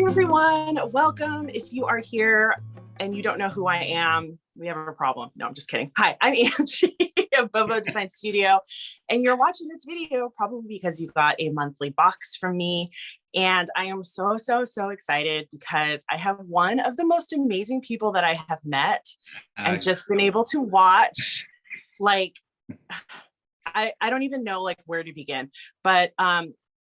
everyone. Welcome. If you are here and you don't know who I am, we have a problem. No, I'm just kidding. Hi, I'm Angie of Bobo Design Studio, and you're watching this video probably because you got a monthly box from me. And I am so excited because I have one of the most amazing people that I have met and just been able to watch. Like, I don't even know like where to begin, but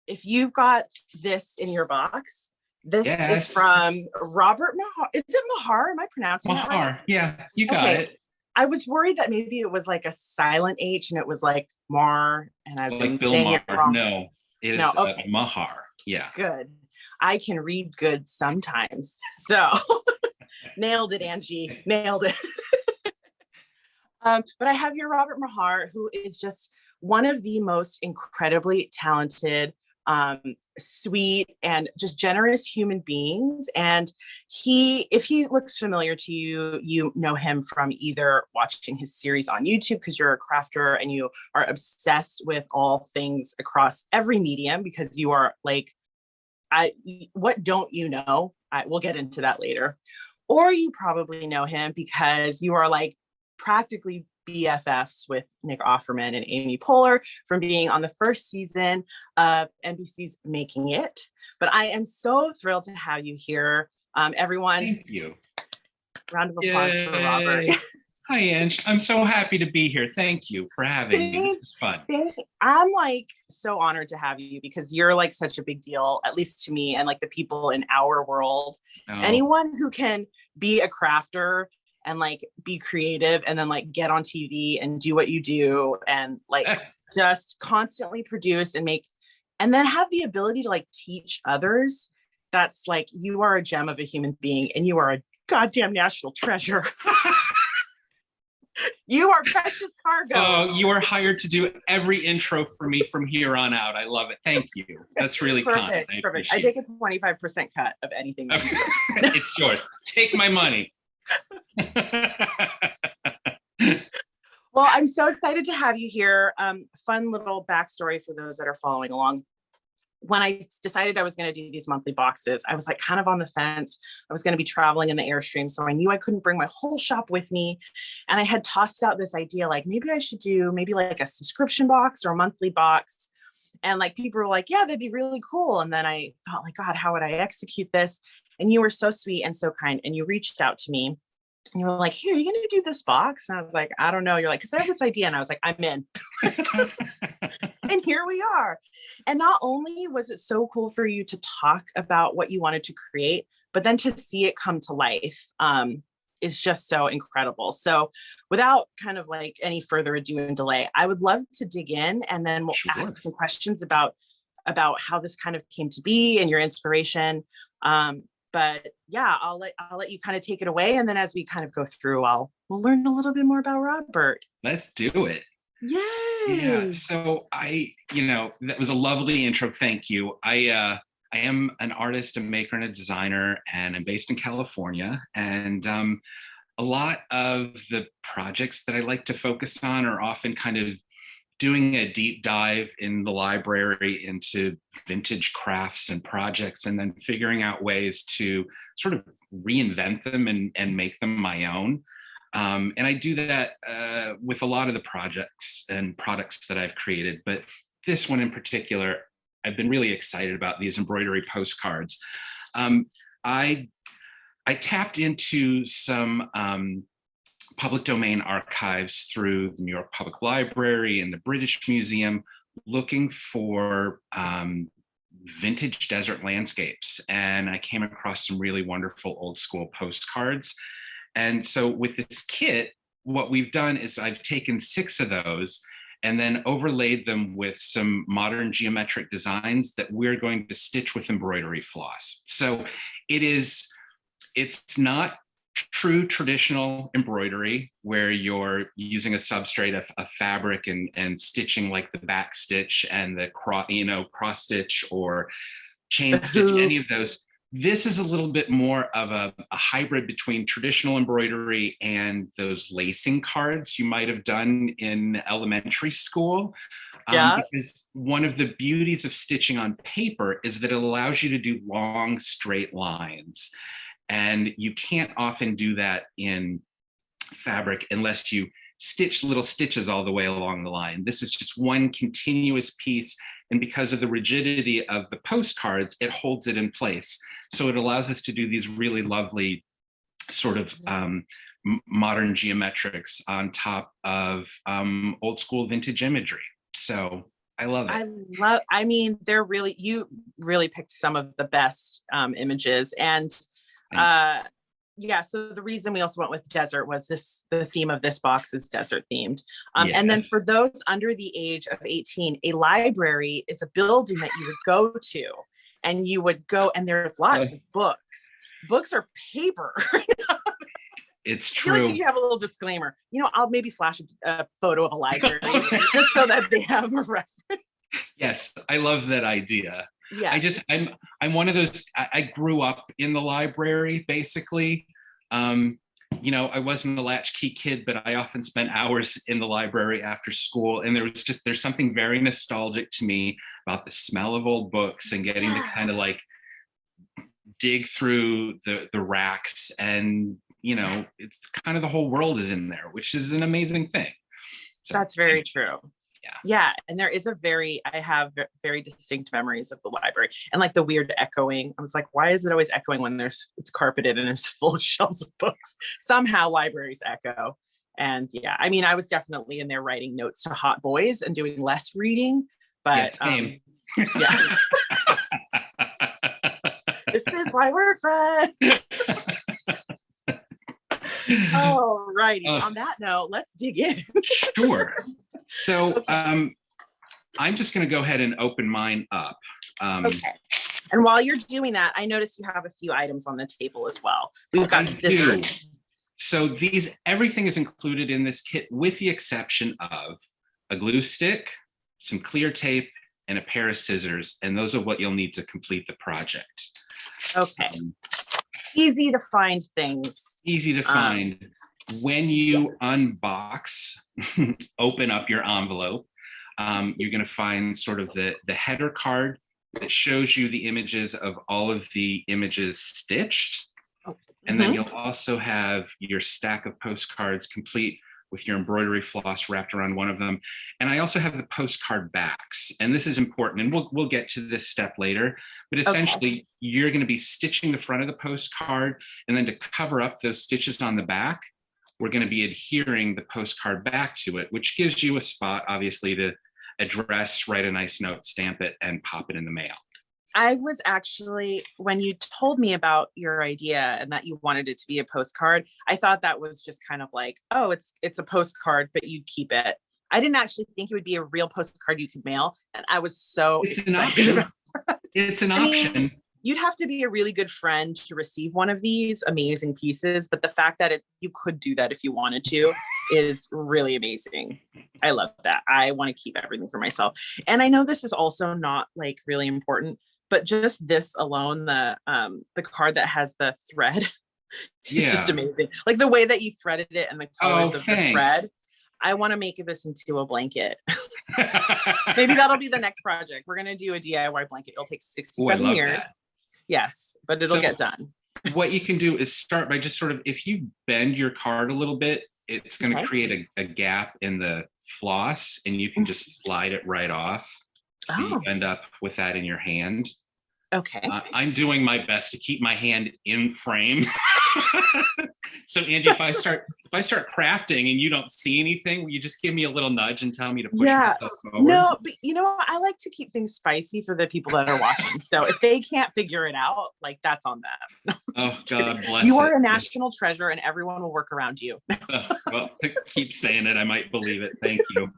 if you've got this in your box, this is from Robert Mahar. Is it Mahar? Am I pronouncing that right? Mahar. Yeah, you got it. I was worried that maybe it was like a silent H and it was like Mar, and I've been Bill saying Maher. it wrong. No, it is Mahar. Yeah. Good. I can read good sometimes. So nailed it, Angie. Nailed it. But I have your Robert Mahar, who is just one of the most incredibly talented, sweet, and just generous human beings. And if he looks familiar to you, you know him from either watching his series on YouTube because you're a crafter and you are obsessed with all things across every medium, because you are like, what don't you know? We'll get into that later. Or you probably know him because you are like practically BFFs with Nick Offerman and Amy Poehler from being on the first season of NBC's Making It. But I am so thrilled to have you here. Everyone. Thank you. Round of applause for Robert. Hi, Ange. I'm so happy to be here. Thank you for having me. This is fun. I'm like so honored to have you because you're like such a big deal, at least to me and like the people in our world. Anyone who can be a crafter and like be creative and then like get on TV and do what you do and like just constantly produce and make, and then have the ability to like teach others. That's like, you are a gem of a human being and you are a goddamn national treasure. You are precious cargo. Oh, you are hired to do every intro for me from here on out. I love it. Thank you. That's really kind. Perfect. I take a 25% cut of anything. It's yours. Take my money. Well, I'm so excited to have you here. Fun little backstory for those that are following along. When I decided I was going to do these monthly boxes, I was like kind of on the fence. I was going to be traveling in the Airstream, so I knew I couldn't bring my whole shop with me. And I had tossed out this idea, like maybe I should do maybe like a subscription box or a monthly box. And like people were like, yeah, that'd be really cool. And then I thought like, God, how would I execute this? And you were so sweet and so kind. And you reached out to me. And you were like, here, are you going to do this box? And I was like, I don't know. You're like, because I have this idea. And I was like, I'm in. And here we are. And not only was it so cool for you to talk about what you wanted to create, but then to see it come to life is just so incredible. So without kind of like any further ado and delay, I would love to dig in and then we'll ask some questions about how this kind of came to be and your inspiration. But yeah, I'll let you kind of take it away. And then as we kind of go through, we'll learn a little bit more about Robert. Let's do it. Yay. Yeah. So that was a lovely intro. Thank you. I am an artist, a maker, and a designer, and I'm based in California. And a lot of the projects that I like to focus on are often kind of doing a deep dive in the library into vintage crafts and projects, and then figuring out ways to sort of reinvent them and make them my own. And I do that with a lot of the projects and products that I've created. But this one in particular, I've been really excited about, these embroidery postcards. I tapped into some public domain archives through the New York Public Library and the British Museum, looking for vintage desert landscapes. And I came across some really wonderful old school postcards. And so with this kit, what we've done is I've taken 6 of those and then overlaid them with some modern geometric designs that we're going to stitch with embroidery floss. So it's not true traditional embroidery where you're using a substrate of fabric and stitching like the back stitch and the cross stitch or chain stitch, any of those. This is a little bit more of a hybrid between traditional embroidery and those lacing cards you might have done in elementary school. Yeah. Because one of the beauties of stitching on paper is that it allows you to do long, straight lines. And you can't often do that in fabric unless you stitch little stitches all the way along the line. This is just one continuous piece. And because of the rigidity of the postcards, it holds it in place. So it allows us to do these really lovely sort of modern geometrics on top of old school vintage imagery. So I love it. I mean, you really picked some of the best images. And yeah, so the reason we also went with desert was the theme of this box is desert themed. Yes. And then for those under the age of 18, a library is a building that you would go to, and you would go, and there's lots of books. Books are paper. It's I feel true. like you have a little disclaimer. I'll maybe flash a photo of a library just so that they have a reference. Yes, I love that idea. Yeah, I'm one of those. I grew up in the library, basically. I wasn't a latchkey kid, but I often spent hours in the library after school, and there's something very nostalgic to me about the smell of old books and getting to kind of like dig through the racks, and it's kind of the whole world is in there, which is an amazing thing. So, that's very true. Yeah. And I have very distinct memories of the library, and like the weird echoing. I was like, why is it always echoing when it's carpeted and there's full of shelves of books? Somehow libraries echo. And yeah, I mean, I was definitely in there writing notes to hot boys and doing less reading, but yeah. This is why we're friends. All righty. On that note, let's dig in. Sure. So Okay. I'm just going to go ahead and open mine up. Okay. And while you're doing that, I noticed you have a few items on the table as well. We've got scissors. So everything is included in this kit with the exception of a glue stick, some clear tape, and a pair of scissors. And those are what you'll need to complete the project. Okay. Easy to find things. Easy to find. When you unbox, open up your envelope, you're going to find sort of the header card that shows you the images of all of the images stitched. And then you'll also have your stack of postcards complete with your embroidery floss wrapped around one of them. And I also have the postcard backs. And this is important, and we'll get to this step later. But essentially, you're going to be stitching the front of the postcard, and then to cover up those stitches on the back, we're going to be adhering the postcard back to it, which gives you a spot, obviously, to address, write a nice note, stamp it, and pop it in the mail. I was actually, when you told me about your idea and that you wanted it to be a postcard, I thought that was just kind of like, oh, it's a postcard, but you keep it. I didn't actually think it would be a real postcard you could mail. And I was so excited. It's an option. You'd have to be a really good friend to receive one of these amazing pieces. But the fact that you could do that if you wanted to is really amazing. I love that. I want to keep everything for myself. And I know this is also not like really important, but just this alone, the card that has the thread is just amazing. Like the way that you threaded it and the colors of the thread. I want to make this into a blanket. Maybe that'll be the next project. We're going to do a DIY blanket. It'll take 67 years. That. Yes, but it'll get done. What you can do is start by just sort of, if you bend your card a little bit, it's going to create a gap in the floss, and you can just slide it right off. So you end up with that in your hand. Okay. I'm doing my best to keep my hand in frame. So Angie, if I start crafting and you don't see anything, will you just give me a little nudge and tell me to push myself forward? No, but I like to keep things spicy for the people that are watching. So if they can't figure it out, like that's on them. Oh, God bless you are a national treasure, and everyone will work around you. Well, keep saying it. I might believe it. Thank you.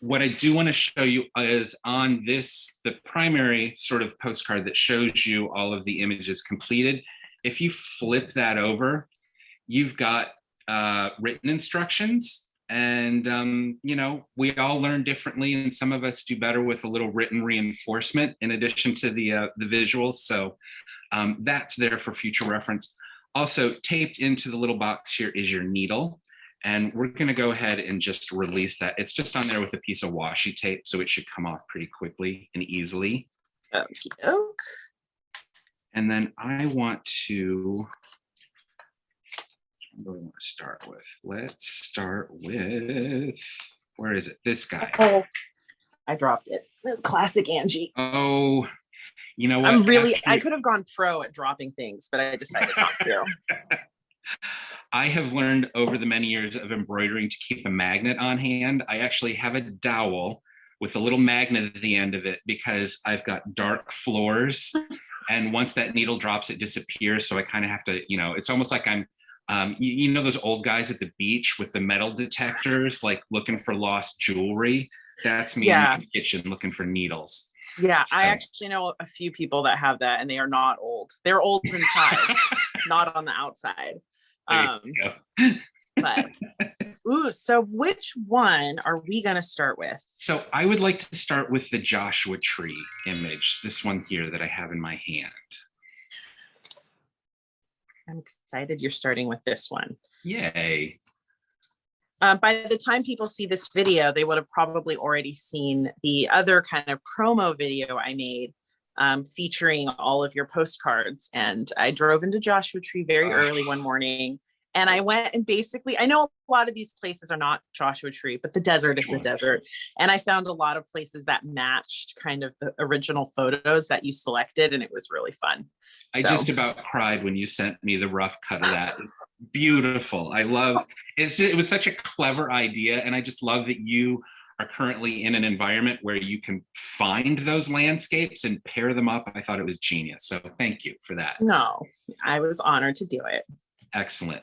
What I do want to show you is on the primary sort of postcard that shows you all of the images completed. If you flip that over, you've got written instructions, and we all learn differently, and some of us do better with a little written reinforcement in addition to the visuals. So that's there for future reference. Also taped into the little box here is your needle. And we're going to go ahead and just release that. It's just on there with a piece of washi tape, so it should come off pretty quickly and easily. Okey-doke. And then I want to, what do I want to start with? Let's start with, where is it? This guy. Oh, I dropped it. Classic Angie. Oh, you know what? I'm really, I could have gone pro at dropping things, but I decided not to. I have learned over the many years of embroidering to keep a magnet on hand. I actually have a dowel with a little magnet at the end of it because I've got dark floors. And once that needle drops, it disappears. So I kind of have to, you know, it's almost like I'm, you know, those old guys at the beach with the metal detectors, like looking for lost jewelry. That's me in the kitchen looking for needles. Yeah, So. I actually know a few people that have that, and they are not old. They're old inside, not on the outside. But ooh, so which one are we going to start with? So I would like to start with the Joshua Tree image, this one here that I have in my hand. I'm excited you're starting with this one. Yay. By the time people see this video, they would have probably already seen the other kind of promo video I made featuring all of your postcards. And I drove into Joshua Tree very early one morning. And I went and basically, I know a lot of these places are not Joshua Tree, but the desert is the desert. And I found a lot of places that matched kind of the original photos that you selected. And it was really fun. I just about cried when you sent me the rough cut of that. It's beautiful. I love it. It was such a clever idea. And I just love that you are currently in an environment where you can find those landscapes and pair them up. I thought it was genius. So thank you for that. No, I was honored to do it. Excellent.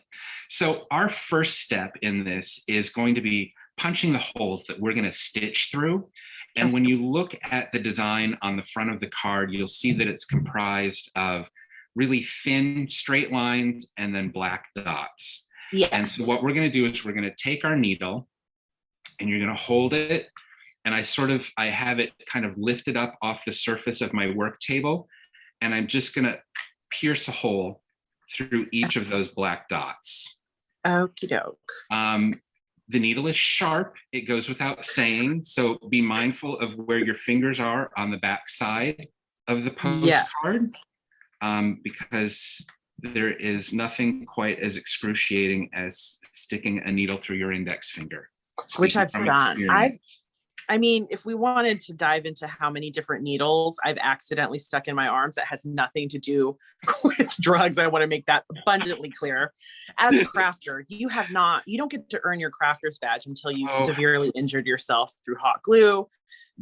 So our first step in this is going to be punching the holes that we're going to stitch through. And when you look at the design on the front of the card, you'll see that it's comprised of really thin straight lines and then black dots. Yes. And so what we're going to do is we're going to take our needle and you're going to hold it. And I have it kind of lifted up off the surface of my work table. And I'm just going to pierce a hole through each of those black dots. Okie doke. The needle is sharp. It goes without saying. So be mindful of where your fingers are on the back side of the postcard, because there is nothing quite as excruciating as sticking a needle through your index finger. Which I've done. I mean, if we wanted to dive into how many different needles I've accidentally stuck in my arms, that has nothing to do with drugs. I want to make that abundantly clear. As a crafter, you don't get to earn your crafter's badge until you've severely injured yourself through hot glue,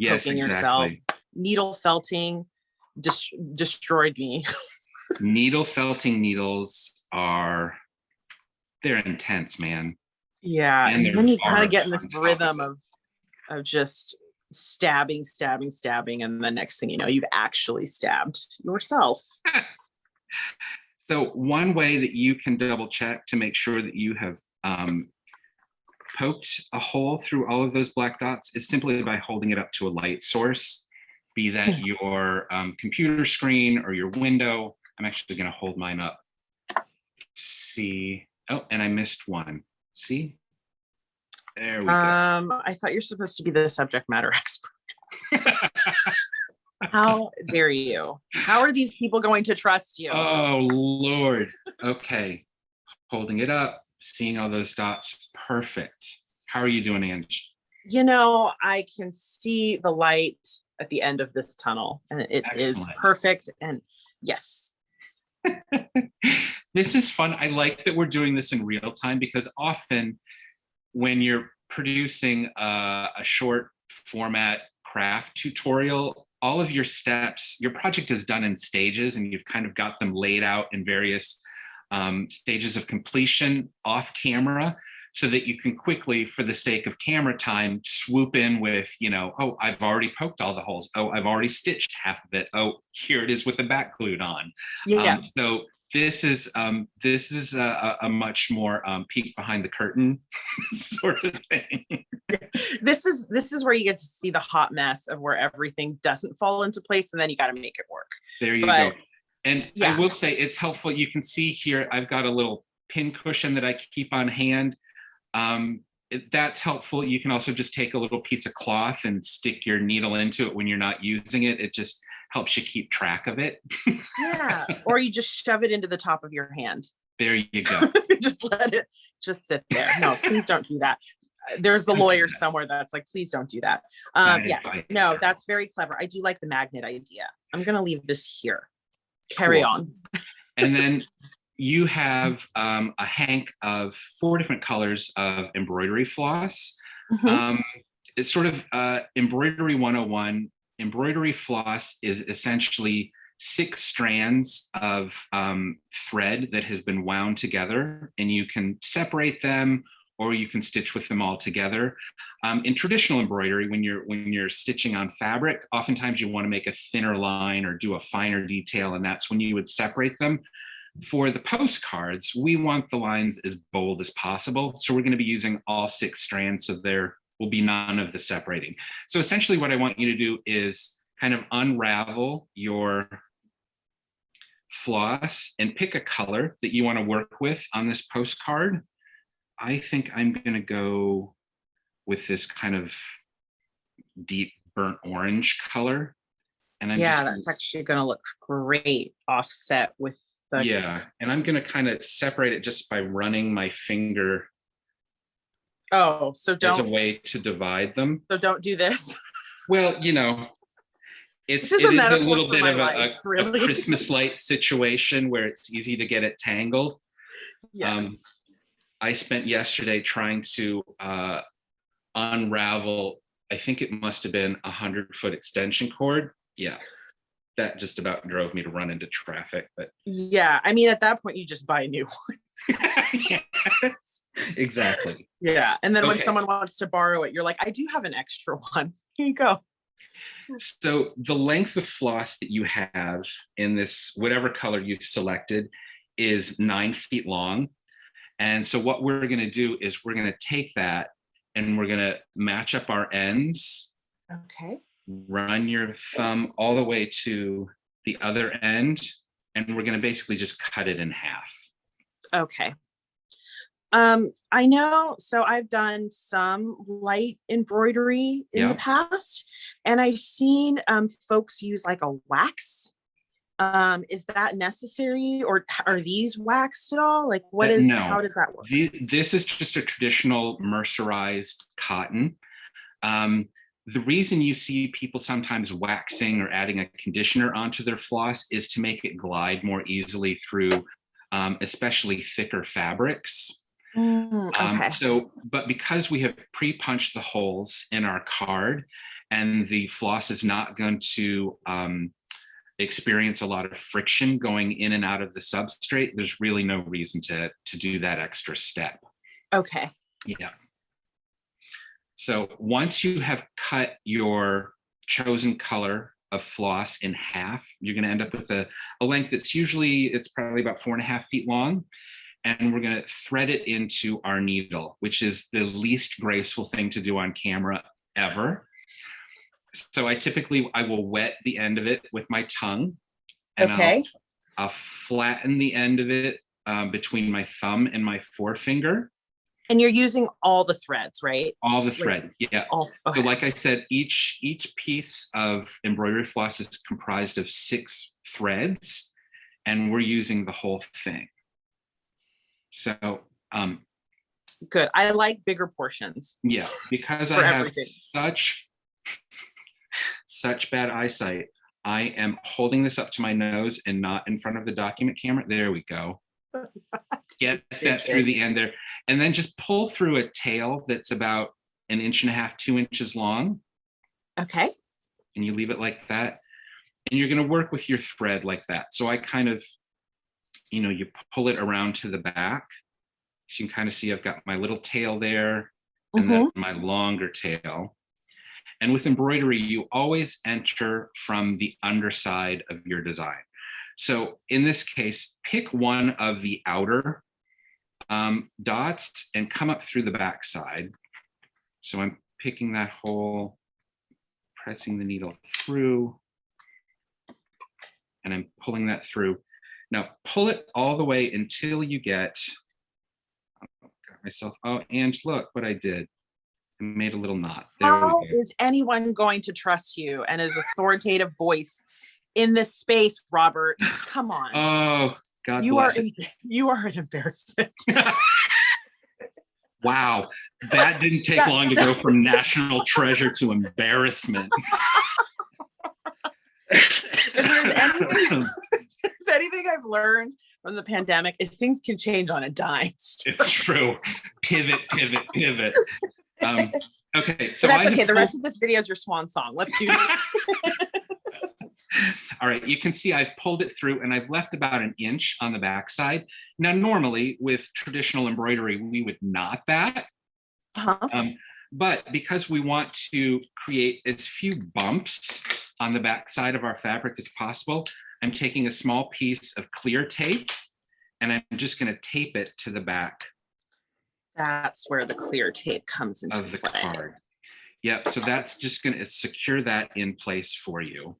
poking yourself, needle felting, destroyed me. Needle felting needles they're intense, man. Yeah, and then you kind of get in this rhythm of just stabbing, and the next thing you know, you've actually stabbed yourself. So one way that you can double check to make sure that you have poked a hole through all of those black dots is simply by holding it up to a light source, be that your computer screen or your window. I'm actually going to hold mine up. See, and I missed one. See? There we go. I thought you're supposed to be the subject matter expert. How dare you? How are these people going to trust you? Oh, Lord. Okay. Holding it up, seeing all those dots. Perfect. How are you doing, Ange? You know, I can see the light at the end of this tunnel, and it is perfect. And yes. This is fun. I like that we're doing this in real time because often when you're producing a short format craft tutorial, all of your steps, your project is done in stages and you've kind of got them laid out in various stages of completion off camera so that you can quickly, for the sake of camera time, swoop in with, I've already poked all the holes. Oh, I've already stitched half of it. Oh, here it is with the back glued on. Yeah. So this is a much more peek behind the curtain sort of thing. This is where you get to see the hot mess of where everything doesn't fall into place, and then you got to make it work. There you go. And I will say it's helpful. You can see here I've got a little pin cushion that I keep on hand. That's helpful. You can also just take a little piece of cloth and stick your needle into it when you're not using it. It just helps you keep track of it. Yeah. Or you just shove it into the top of your hand. There you go. Just let it just sit there. No, please don't do that. There's a lawyer somewhere that's like, please don't do that. Yes. No, that's very clever. I do like the magnet idea. I'm going to leave this here. Carry on. And then you have a hank of 4 different colors of embroidery floss. It's sort of embroidery 101. Embroidery floss is essentially 6 strands of thread that has been wound together, and you can separate them or you can stitch with them all together. In traditional embroidery, when you're stitching on fabric, oftentimes you want to make a thinner line or do a finer detail, and that's when you would separate them. For the postcards, we want the lines as bold as possible. So we're going to be using all 6 strands, so there will be none of the separating. So essentially what I want you to do is kind of unravel your floss and pick a color that you want to work with on this postcard. I think I'm going to go with this kind of deep burnt orange color. And that's actually going to look great offset with the... And I'm going to kind of separate it just by running my finger. Oh, so don't... There's a way to divide them. So don't do this. Well, you know, it is a little bit of a Christmas light situation where it's easy to get it tangled. Yes. I spent yesterday trying to unravel, I think it must have been 100-foot extension cord. Yeah, that just about drove me to run into traffic. But yeah, I mean, at that point, you just buy a new one. Yes, exactly. Yeah, and then when someone wants to borrow it, you're like, I do have an extra one. Here you go. So the length of floss that you have in this, whatever color you've selected, is 9 feet long. And so what we're going to do is we're going to take that and we're going to match up our ends. Okay. Run your thumb all the way to the other end, and we're going to basically just cut it in half. Okay. I know, so I've done some light embroidery in the past, and I've seen folks use like a wax. Is that necessary, or are these waxed at all? Like, what is, no. How does that work? This is just a traditional mercerized cotton. The reason you see people sometimes waxing or adding a conditioner onto their floss is to make it glide more easily through, especially thicker fabrics. But because we have pre-punched the holes in our card and the floss is not going to experience a lot of friction going in and out of the substrate, there's really no reason to do that extra step. Okay. Yeah. So once you have cut your chosen color of floss in half, you're going to end up with a length that's it's probably about 4.5 feet long. And we're going to thread it into our needle, which is the least graceful thing to do on camera ever. So I will wet the end of it with my tongue, and I'll flatten the end of it between my thumb and my forefinger. And you're using all the threads, right? All the thread, yeah. So like I said, each piece of embroidery floss is comprised of 6 threads, and we're using the whole thing. So good. I like bigger portions. Yeah, because I have such bad eyesight, I am holding this up to my nose and not in front of the document camera. There we go. Get that through the end there. And then just pull through a tail that's about 1.5 inches, 2 inches long. Okay. And you leave it like that. And you're going to work with your thread like that. So I kind of, you pull it around to the back. So you can kind of see I've got my little tail there and then my longer tail. And with embroidery, you always enter from the underside of your design. So in this case, pick one of the outer dots and come up through the back side. So I'm picking that hole, pressing the needle through, and I'm pulling that through. Now pull it all the way until you get, myself. Oh, Ange, look what I did. I made a little knot. There How we go. is anyone going to trust you and his authoritative voice in this space, Robert? Come on. Oh, God you bless are it. you are an embarrassment. Wow, that didn't take long to go from national treasure to embarrassment. If there's anything I've learned from the pandemic is things can change on a dime. It's true. Pivot. Okay, so that's okay. The rest of this video is your swan song. Let's do this. All right, you can see I've pulled it through and I've left about an inch on the backside. Now, normally with traditional embroidery, we would knot that. But because we want to create as few bumps on the backside of our fabric as possible, I'm taking a small piece of clear tape and I'm just going to tape it to the back. That's where the clear tape comes into of the play. card. Yep, so that's just going to secure that in place for you.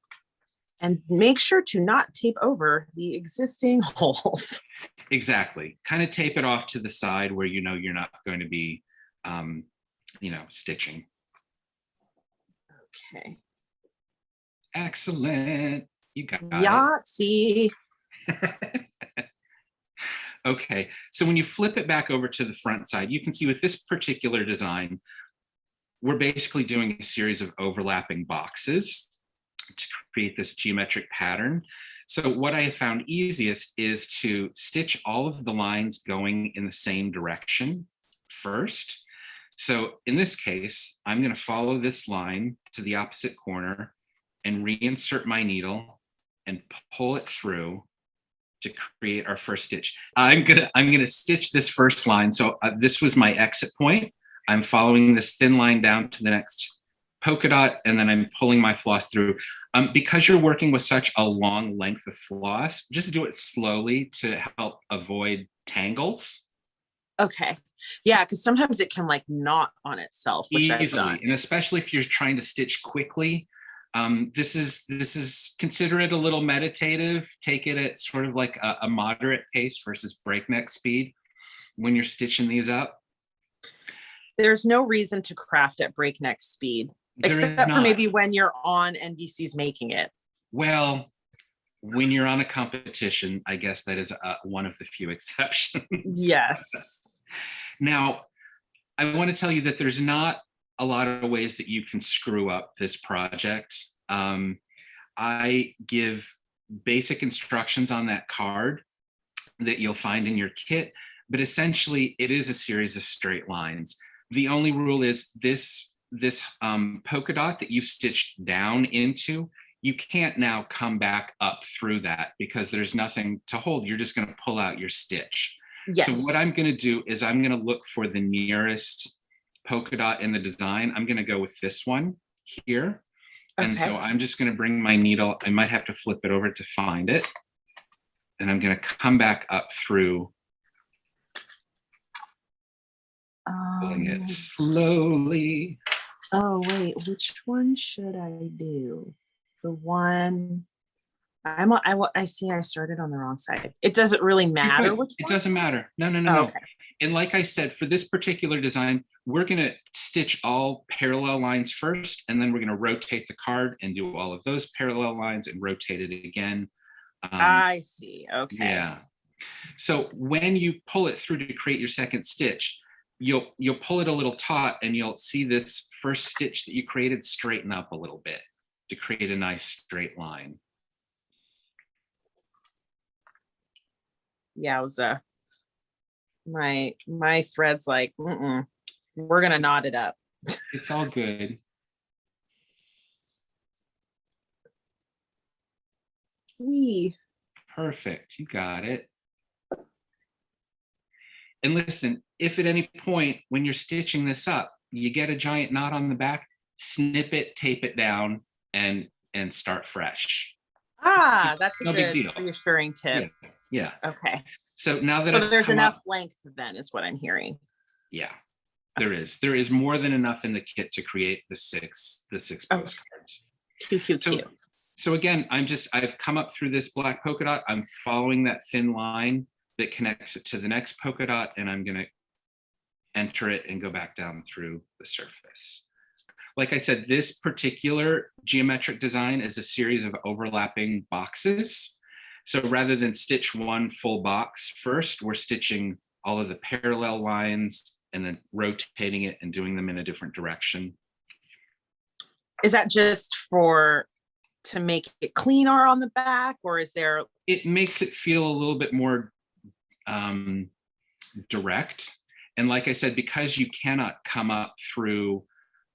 And make sure to not tape over the existing holes. Exactly. Kind of tape it off to the side where you know you're not going to be, stitching. Okay. Excellent. You got Yahtzee. it. Okay, so when you flip it back over to the front side, you can see with this particular design, we're basically doing a series of overlapping boxes to create this geometric pattern. So what I have found easiest is to stitch all of the lines going in the same direction first. So in this case, I'm going to follow this line to the opposite corner and reinsert my needle and pull it through to create our first stitch. I'm gonna stitch this first line. So this was my exit point. I'm following this thin line down to the next polka dot, and then I'm pulling my floss through. Because you're working with such a long length of floss, just do it slowly to help avoid tangles. Okay. Yeah, because sometimes it can like knot on itself, which easily, and especially if you're trying to stitch quickly. This is consider it a little meditative. Take it at sort of like a moderate pace versus breakneck speed when you're stitching these up. There's no reason to craft at breakneck speed, except for maybe when you're on NBC's Making It. Well, when you're on a competition, I guess that is one of the few exceptions. Yes. Now, I want to tell you that there's not a lot of ways that you can screw up this project. I give basic instructions on that card that you'll find in your kit, but essentially it is a series of straight lines. The only rule is this polka dot that you've stitched down into, you can't now come back up through that because there's nothing to hold. You're just going to pull out your stitch. Yes. So what I'm going to do is I'm going to look for the nearest polka dot in the design. I'm going to go with this one here. Okay. And so I'm just going to bring my needle. I might have to flip it over to find it. And I'm going to come back up through, pulling it slowly. Oh, wait, which one should I do? The one, I see I started on the wrong side. It doesn't really matter which one? It doesn't matter. No. Okay. And like I said, for this particular design, we're going to stitch all parallel lines first, and then we're going to rotate the card and do all of those parallel lines and rotate it again. I see. Okay. Yeah. So when you pull it through to create your second stitch, you'll pull it a little taut, and you'll see this first stitch that you created straighten up a little bit to create a nice straight line. Yeah, it was my thread's like, we're gonna knot it up. It's all good. Perfect, you got it. And listen, if at any point when you're stitching this up, you get a giant knot on the back, snip it, tape it down, and start fresh. That's no big deal. Reassuring tip. Yeah. Okay. So now that there's enough length, then is what I'm hearing. Yeah, there is. There is more than enough in the kit to create the six postcards. Cute. So again, I've come up through this black polka dot. I'm following that thin line that connects it to the next polka dot, and I'm gonna enter it, and go back down through the surface. Like I said, this particular geometric design is a series of overlapping boxes. So rather than stitch one full box first, we're stitching all of the parallel lines and then rotating it and doing them in a different direction. Is that just to make it cleaner on the back, or is there? It makes it feel a little bit more direct. And like I said, because you cannot come up through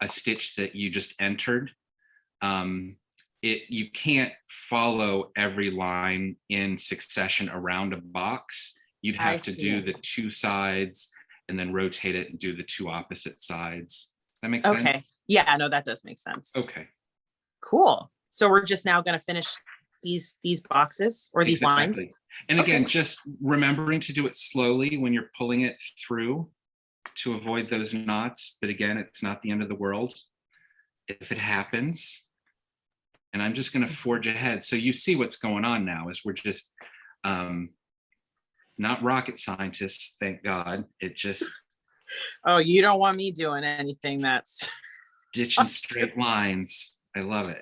a stitch that you just entered, you can't follow every line in succession around a box. You'd have to do the two sides and then rotate it and do the two opposite sides. Does that make sense? Okay. Yeah, no, that does make sense. Okay. Cool. So we're just now going to finish these boxes or these lines. And again, just remembering to do it slowly when you're pulling it through to avoid those knots. But again, it's not the end of the world if it happens. And I'm just going to forge ahead. So you see what's going on now is we're just not rocket scientists, thank God. It just... Oh, you don't want me doing anything that's... Ditching straight lines. I love it.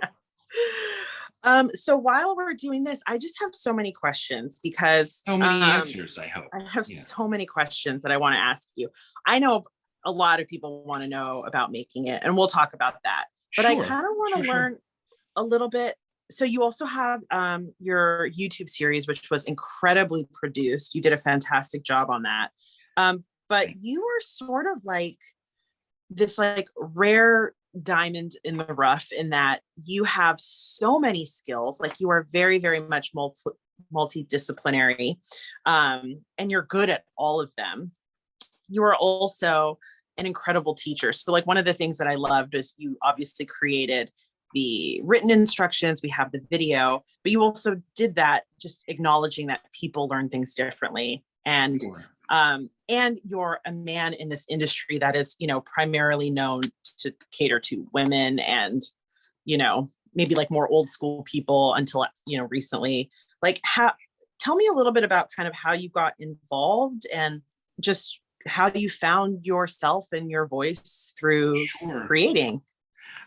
So while we're doing this, I just have so many questions because so many answers, I hope. I have so many questions that I want to ask you. I know a lot of people want to know about making it, and we'll talk about that. But I kind of want to learn a little bit. So you also have your YouTube series, which was incredibly produced. You did a fantastic job on that. But you are sort of like this like rare diamond in the rough in that you have so many skills. Like you are very, very much multidisciplinary, and you're good at all of them. You are also an incredible teacher. So like one of the things that I loved is you obviously created the written instructions, we have the video, but you also did that just acknowledging that people learn things differently. And and you're a man in this industry that is, you know, primarily known to cater to women and, you know, maybe like more old school people until, you know, recently. Like, tell me a little bit about kind of how you got involved and just how you found yourself and your voice through creating.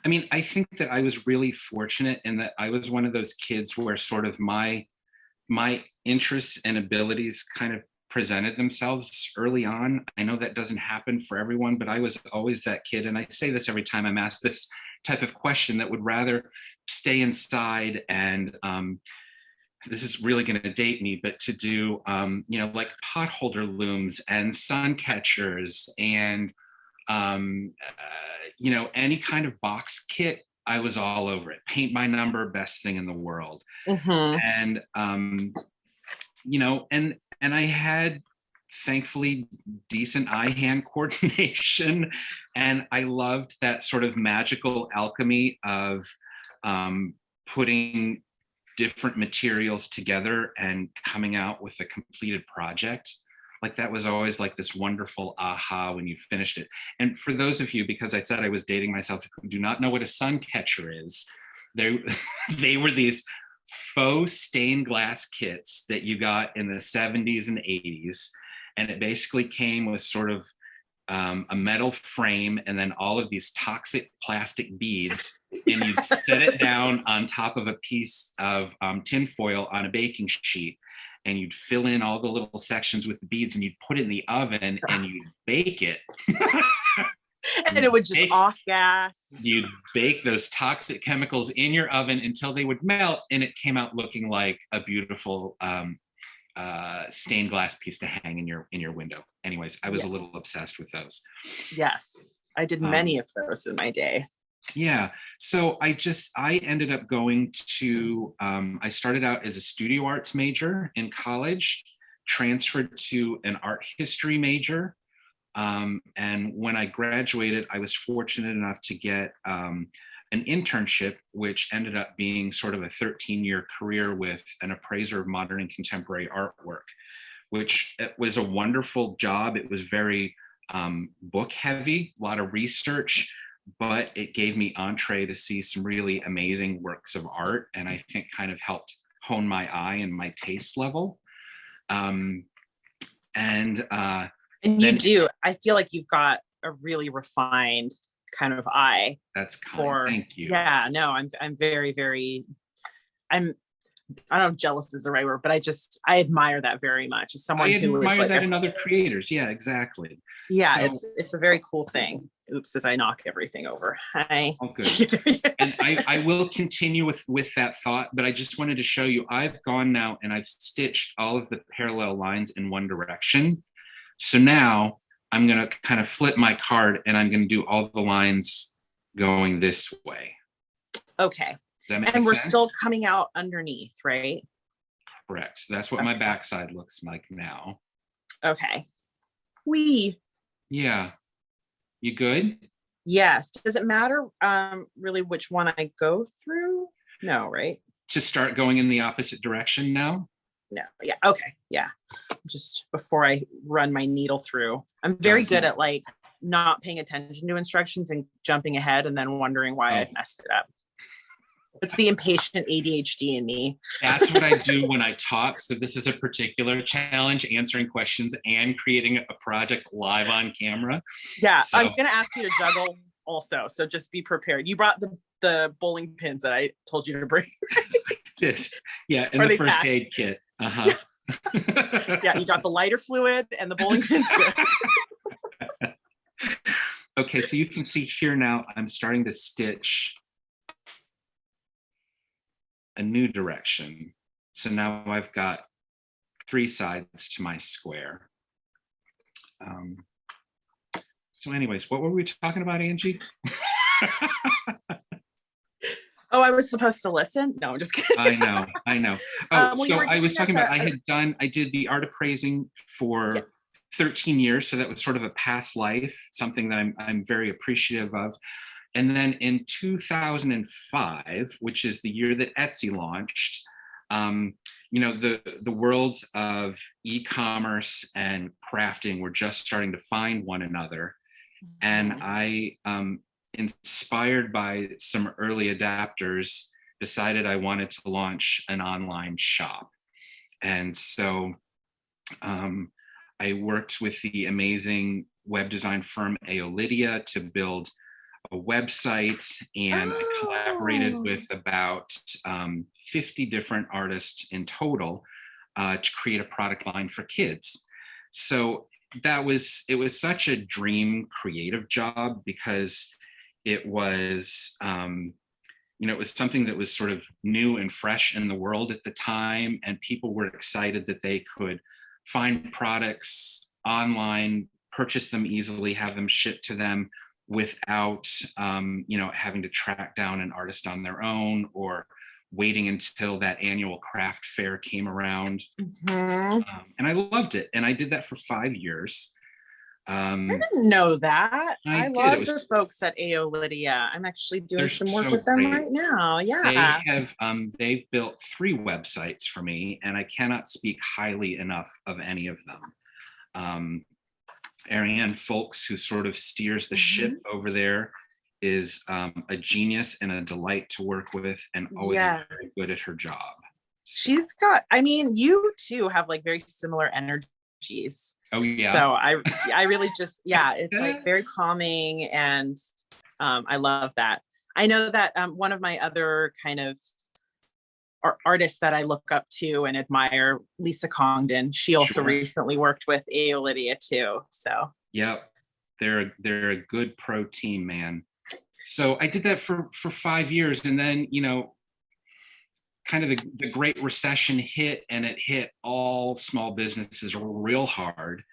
I mean, I think that I was really fortunate in that I was one of those kids where sort of my interests and abilities kind of presented themselves early on. I know that doesn't happen for everyone, but I was always that kid. And I say this every time I'm asked this type of question, that would rather stay inside and this is really going to date me, but to do, you know, like potholder looms and sun catchers and, you know, any kind of box kit, I was all over it. Paint by number, best thing in the world. And, you know, and I had thankfully decent eye-hand coordination, and I loved that sort of magical alchemy of putting different materials together and coming out with a completed project. Like that was always like this wonderful aha when you finished it. And for those of you, because I said I was dating myself, who do not know what a sun catcher is, they were these faux stained glass kits that you got in the 70s and 80s. And it basically came with sort of a metal frame and then all of these toxic plastic beads, and you'd set it down on top of a piece of tin foil on a baking sheet, and you'd fill in all the little sections with the beads, and you'd put it in the oven and you'd bake it. And it would just off gas. You'd bake those toxic chemicals in your oven until they would melt, and it came out looking like a beautiful stained glass piece to hang in your window. Anyways, I was a little obsessed with those. Yes, I did many of those in my day. Yeah, so I ended up going to, I started out as a studio arts major in college, transferred to an art history major. And when I graduated, I was fortunate enough to get an internship, which ended up being sort of a 13-year career with an appraiser of modern and contemporary artwork, which was a wonderful job. It was very book heavy, a lot of research, but it gave me entree to see some really amazing works of art. And I think kind of helped hone my eye and my taste level. And you then do. I feel like you've got a really refined kind of eye that's kind. for, Thank you. yeah, no, I'm very, very, I'm, I don't know if jealous is the right word, but I admire that very much as someone I who is admire like, that in other creators. Yeah, exactly. yeah, So, it's a very cool thing. Oops, as I knock everything over. Hi. oh, good. And I will continue with that thought, but I just wanted to show you, I've gone now and I've stitched all of the parallel lines in one direction. So now I'm going to kind of flip my card and I'm going to do all the lines going this way. Okay. Does that make And we're sense? still coming out underneath, right? Correct. So that's what my backside looks like now. Okay. Yeah. You good? Yes. Does it matter really which one I go through? No, right? To start going in the opposite direction now? No. Yeah. Okay. Yeah. Just before I run my needle through. I'm very good at like not paying attention to instructions and jumping ahead and then wondering why I messed it up. It's the impatient ADHD in me. That's what I do when I talk. So this is a particular challenge, answering questions and creating a project live on camera. Yeah, so. I'm going to ask you to juggle also. So just be prepared. You brought the bowling pins that I told you to bring. I did. Yeah, in the first aid kit. Uh-huh. Yeah. Yeah, you got the lighter fluid and the bowling pins. Okay, so you can see here now, I'm starting to stitch a new direction. So now I've got 3 sides to my square. So anyways, what were we talking about, Angie? Oh, I was supposed to listen? No, I'm just kidding. I know. Oh, so I was talking about, I did the art appraising for 13 years. So that was sort of a past life, something that I'm very appreciative of. And then in 2005, which is the year that Etsy launched, the worlds of e-commerce and crafting were just starting to find one another. And I, inspired by some early adapters, decided I wanted to launch an online shop. And so I worked with the amazing web design firm Aeolidia to build a website, and I collaborated with about 50 different artists in total to create a product line for kids. So it was such a dream creative job, because it was it was something that was sort of new and fresh in the world at the time, and people were excited that they could find products online, purchase them easily, have them shipped to them without having to track down an artist on their own or waiting until that annual craft fair came around. And I loved it, and I did that for 5 years. I didn't know that. I love the folks at Aeolidia. I'm actually doing some work with them right now. Yeah, they've built 3 websites for me, and I cannot speak highly enough of any of them. Ariane Folks, who sort of steers the ship over there, is a genius and a delight to work with, and always very good at her job. She's got, you two have like very similar energies. Oh yeah. So I really just, it's like very calming, and I love that. I know that one of my other kind of artists that I look up to and admire, Lisa Congdon, she also recently worked with Aeolidia too. So they're a good pro team, man. So I did that for 5 years, and then kind of the Great Recession hit, and it hit all small businesses real hard,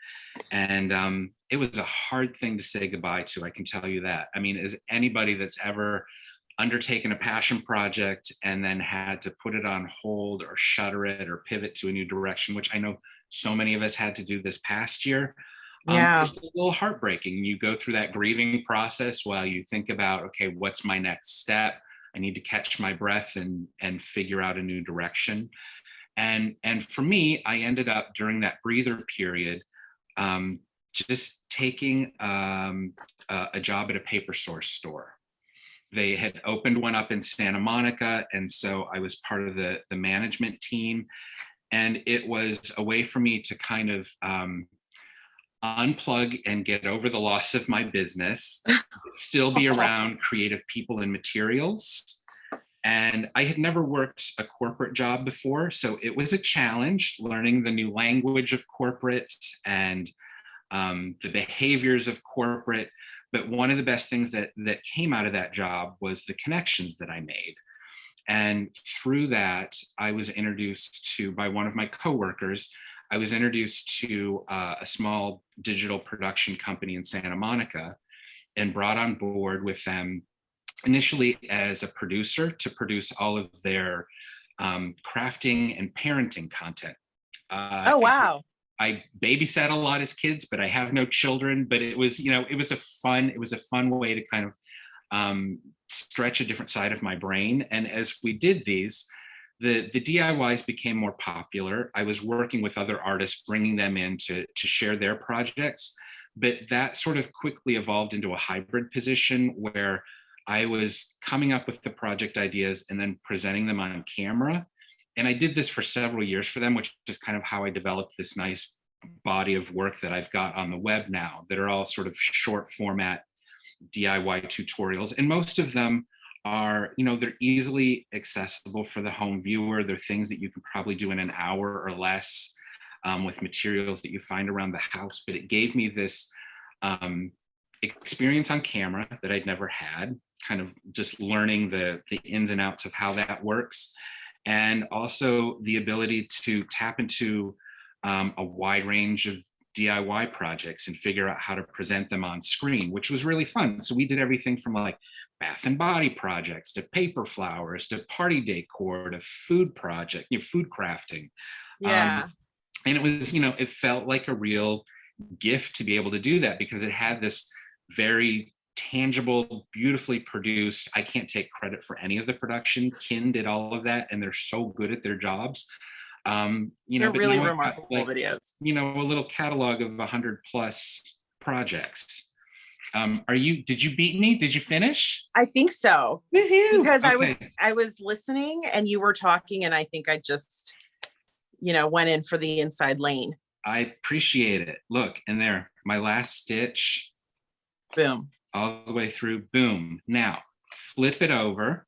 and it was a hard thing to say goodbye to. I can tell you that. I mean, as anybody that's ever undertaken a passion project and then had to put it on hold or shutter it or pivot to a new direction, which I know so many of us had to do this past year. It's a little heartbreaking. You go through that grieving process while you think about, okay, what's my next step? I need to catch my breath and figure out a new direction. And for me, I ended up during that breather period, just taking a job at a paper source store. They had opened one up in Santa Monica, and so I was part of the management team. And it was a way for me to kind of unplug and get over the loss of my business, still be around creative people and materials. And I had never worked a corporate job before, so it was a challenge learning the new language of corporate and the behaviors of corporate. But one of the best things that came out of that job was the connections that I made. And through that, I was introduced to, by one of my coworkers, I was introduced to a small digital production company in Santa Monica and brought on board with them initially as a producer to produce all of their crafting and parenting content. Oh, wow. I babysat a lot as kids, but I have no children. But it was, it was a fun way to kind of stretch a different side of my brain. And as we did these, the DIYs became more popular. I was working with other artists, bringing them in to share their projects. But that sort of quickly evolved into a hybrid position where I was coming up with the project ideas and then presenting them on camera. And I did this for several years for them, which is kind of how I developed this nice body of work that I've got on the web now that are all sort of short format DIY tutorials. And most of them are, they're easily accessible for the home viewer. They're things that you can probably do in an hour or less with materials that you find around the house. But it gave me this experience on camera that I'd never had, kind of just learning the ins and outs of how that works. And also the ability to tap into a wide range of DIY projects and figure out how to present them on screen, which was really fun. So we did everything from like bath and body projects to paper flowers to party decor to food crafting. Yeah. And it was, it felt like a real gift to be able to do that because it had this very tangible, beautifully produced. I can't take credit for any of the production. Kin did all of that, and they're so good at their jobs. They're really remarkable videos. A little catalog of 100+ projects. Did you beat me? Did you finish? I think so. Woo-hoo. Because Okay. I was listening and you were talking, and I think I just, went in for the inside lane. I appreciate it. Look, and there, my last stitch. Boom. All the way through, boom. Now, flip it over.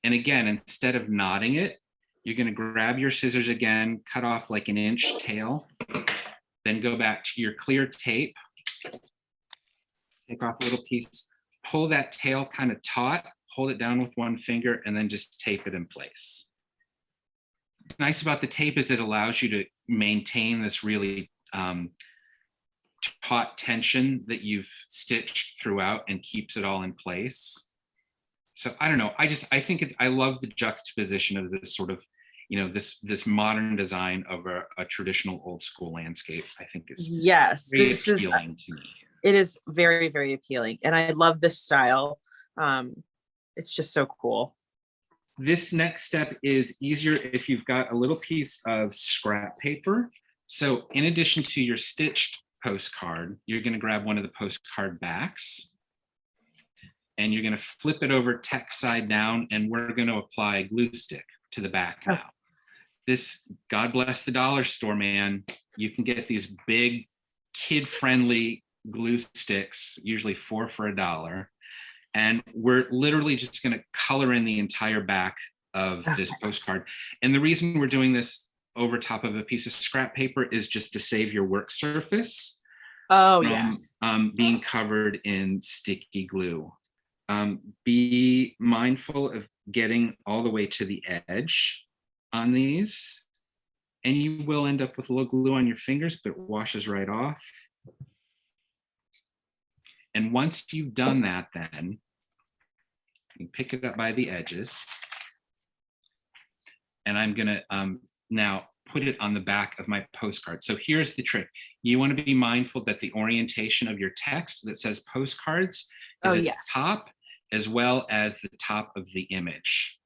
And again, instead of knotting it, you're going to grab your scissors again, cut off like an inch tail, then go back to your clear tape, take off a little piece, pull that tail kind of taut, hold it down with one finger, and then just tape it in place. What's nice about the tape is it allows you to maintain this really taut tension that you've stitched throughout and keeps it all in place. So I don't know. I think I love the juxtaposition of this sort of, this modern design of a traditional old school landscape. I think is very appealing to me. It is very, very appealing. And I love this style. It's just so cool. This next step is easier if you've got a little piece of scrap paper. So in addition to your stitched postcard, you're going to grab one of the postcard backs and you're going to flip it over text side down, and we're going to apply glue stick to the back now. This, God bless the dollar store, man. You can get these big kid-friendly glue sticks, usually 4 for $1. And we're literally just going to color in the entire back of this postcard. And the reason we're doing this over top of a piece of scrap paper is just to save your work surface from being covered in sticky glue. Be mindful of getting all the way to the edge on these, and you will end up with a little glue on your fingers, but it washes right off. And once you've done that, then you pick it up by the edges, and I'm gonna now put it on the back of my postcard. So here's the trick. You want to be mindful that the orientation of your text that says postcards is at the top as well as the top of the image.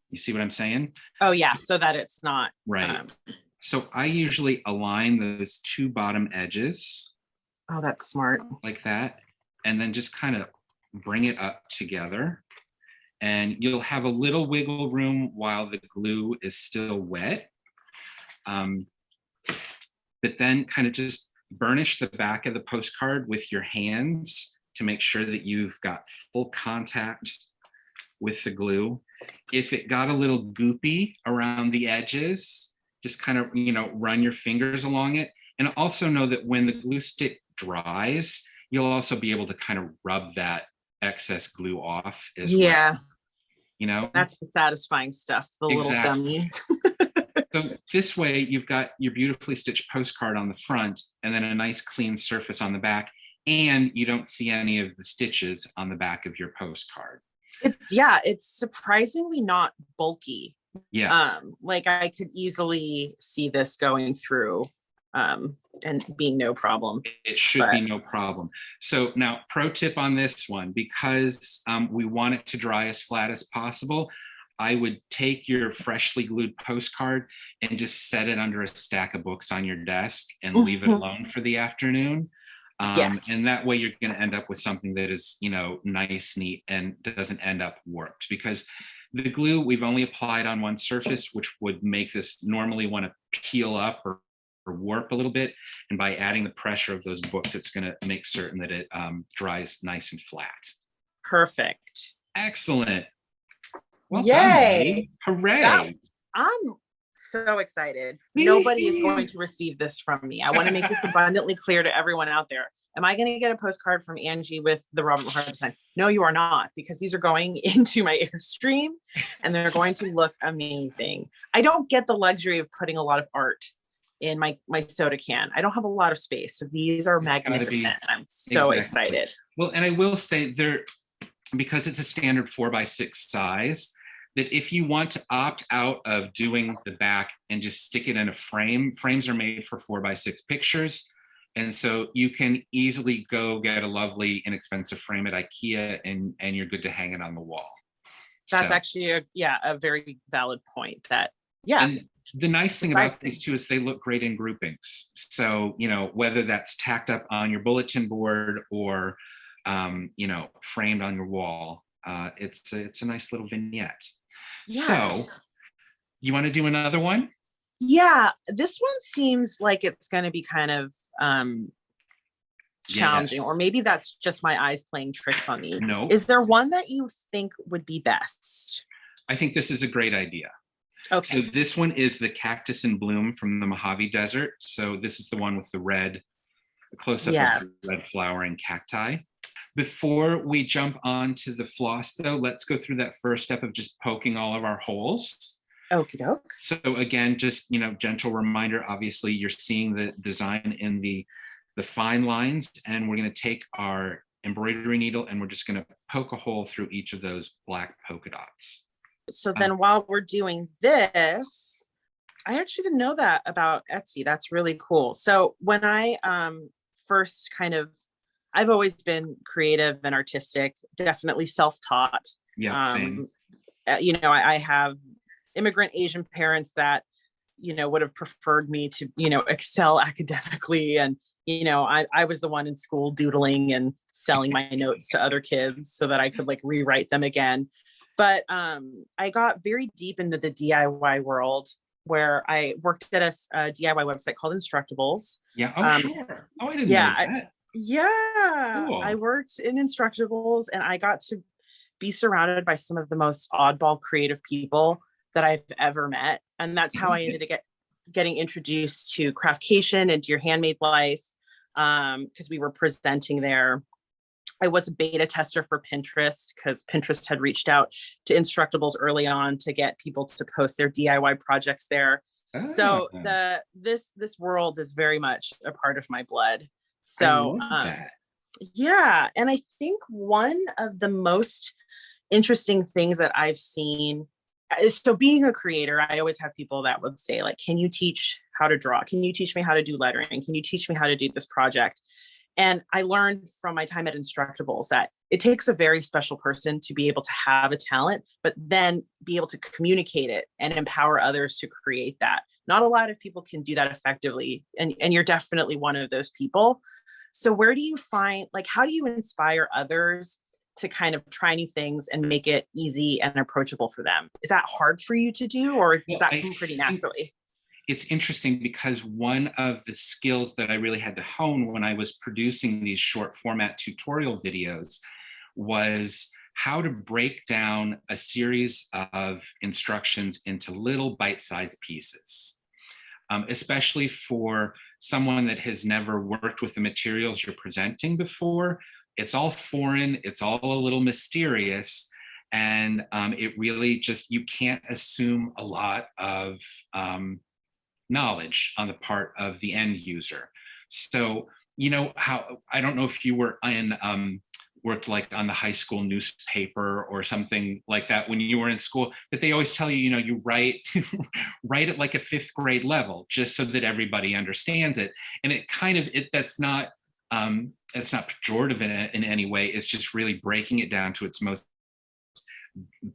You see what I'm saying? Oh yeah, so that it's not. Right. So I usually align those two bottom edges. Oh, that's smart. Like that. And then just kind of bring it up together. And you'll have a little wiggle room while the glue is still wet. But then kind of just burnish the back of the postcard with your hands to make sure that you've got full contact with the glue. If it got a little goopy around the edges, just kind of, run your fingers along it. And also know that when the glue stick dries, you'll also be able to kind of rub that excess glue off as well. That's the satisfying stuff, the little dummy. So this way you've got your beautifully stitched postcard on the front and then a nice clean surface on the back, and you don't see any of the stitches on the back of your postcard. It's surprisingly not bulky. Like I could easily see this going through and being no problem. It should be no problem. So now, pro tip on this one, because we want it to dry as flat as possible, I would take your freshly glued postcard and just set it under a stack of books on your desk and leave it alone for the afternoon. And that way you're going to end up with something that is, nice, neat, and doesn't end up warped, because the glue we've only applied on one surface, which would make this normally want to peel up or warp a little bit. And by adding the pressure of those books, it's going to make certain that it dries nice and flat. Perfect. Excellent. Well Yay. Done, hooray. I'm so excited. Nobody is going to receive this from me. I want to make this abundantly clear to everyone out there. Am I going to get a postcard from Angie with the Robert Mahar design? No, you are not, because these are going into my Airstream and they're going to look amazing. I don't get the luxury of putting a lot of art in my soda can. I don't have a lot of space. So these are magnificent. I'm so excited. Well, and I will say because it's a standard 4x6 size, that if you want to opt out of doing the back and just stick it in a frame, frames are made for 4x6 pictures. And so you can easily go get a lovely, inexpensive frame at IKEA and you're good to hang it on the wall. That's actually a very valid point. And the nice thing about these two is they look great in groupings. So, whether that's tacked up on your bulletin board or, framed on your wall, it's a nice little vignette. Yes. So you want to do another one? Yeah, this one seems like it's going to be kind of challenging, or maybe that's just my eyes playing tricks on me. No. Is there one that you think would be best? I think this is a great idea. Okay. So this one is the Cactus in Bloom from the Mojave Desert. So this is the one with the close-up of the red flowering cacti. Before we jump on to the floss, though, let's go through that first step of just poking all of our holes. Okie doke. So again, just, gentle reminder, obviously you're seeing the design in the fine lines, and we're going to take our embroidery needle and we're just going to poke a hole through each of those black polka dots. So then while we're doing this, I actually didn't know that about Etsy. That's really cool. So when I first I've always been creative and artistic, definitely self-taught. Yeah, same. I have immigrant Asian parents that, would have preferred me to, excel academically. And, I was the one in school doodling and selling my notes to other kids so that I could rewrite them again. But I got very deep into the DIY world, where I worked at a DIY website called Instructables. Yeah. Oh, sure. Oh, I didn't know that. Cool. I worked in Instructables, and I got to be surrounded by some of the most oddball creative people that I've ever met. And that's how I ended up getting introduced to craftcation and to your handmade life, because we were presenting there. I was a beta tester for Pinterest because Pinterest had reached out to Instructables early on to get people to post their DIY projects there. So this world is very much a part of my blood. So yeah, and I think one of the most interesting things that I've seen is, so being a creator, I always have people that would say, can you teach how to draw? Can you teach me how to do lettering? Can you teach me how to do this project? And I learned from my time at Instructables that it takes a very special person to be able to have a talent, but then be able to communicate it and empower others to create that. Not a lot of people can do that effectively. And you're definitely one of those people. So where do you find, how do you inspire others to kind of try new things and make it easy and approachable for them? Is that hard for you to do, or does that come pretty naturally? it's interesting because one of the skills that I really had to hone when I was producing these short format tutorial videos was how to break down a series of instructions into little bite-sized pieces, especially for someone that has never worked with the materials you're presenting before. It's all foreign, it's all a little mysterious, and it really just, you can't assume a lot of knowledge on the part of the end user. So, you know how, I don't know if you were in, worked like on the high school newspaper or something like that when you were in school, but they always tell you, you know, you write, write at like a 5th grade level, just so that everybody understands it. And it kind of, that's not pejorative in any way. It's just really breaking it down to its most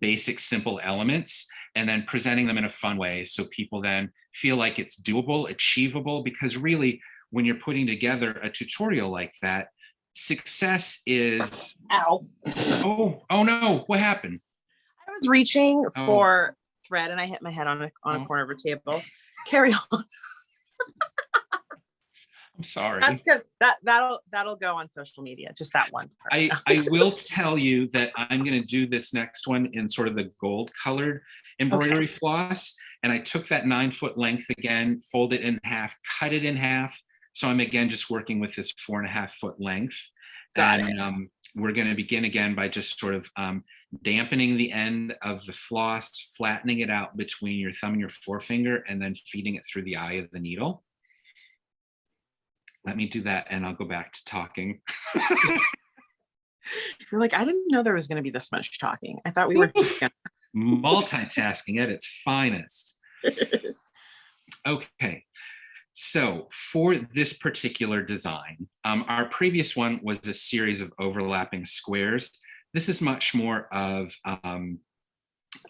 basic, simple elements, and then presenting them in a fun way so people then feel like it's doable, achievable, because really, when you're putting together a tutorial like that, success is... Ow. Oh no, what happened? I was reaching for thread and I hit my head on a corner of a table. Carry on. I'm sorry. That's good. That'll go on social media. Just that one part. I will tell you that I'm going to do this next one in sort of the gold colored embroidery floss. And I took that 9-foot length again, fold it in half, cut it in half. So I'm again just working with this 4.5-foot length. Got it. We're going to begin again by just sort of dampening the end of the floss, flattening it out between your thumb and your forefinger, and then feeding it through the eye of the needle. Let me do that and I'll go back to talking. You're like, I didn't know there was going to be this much talking. I thought we were just going to... Multitasking at its finest. Okay. So for this particular design, our previous one was a series of overlapping squares. This is much more of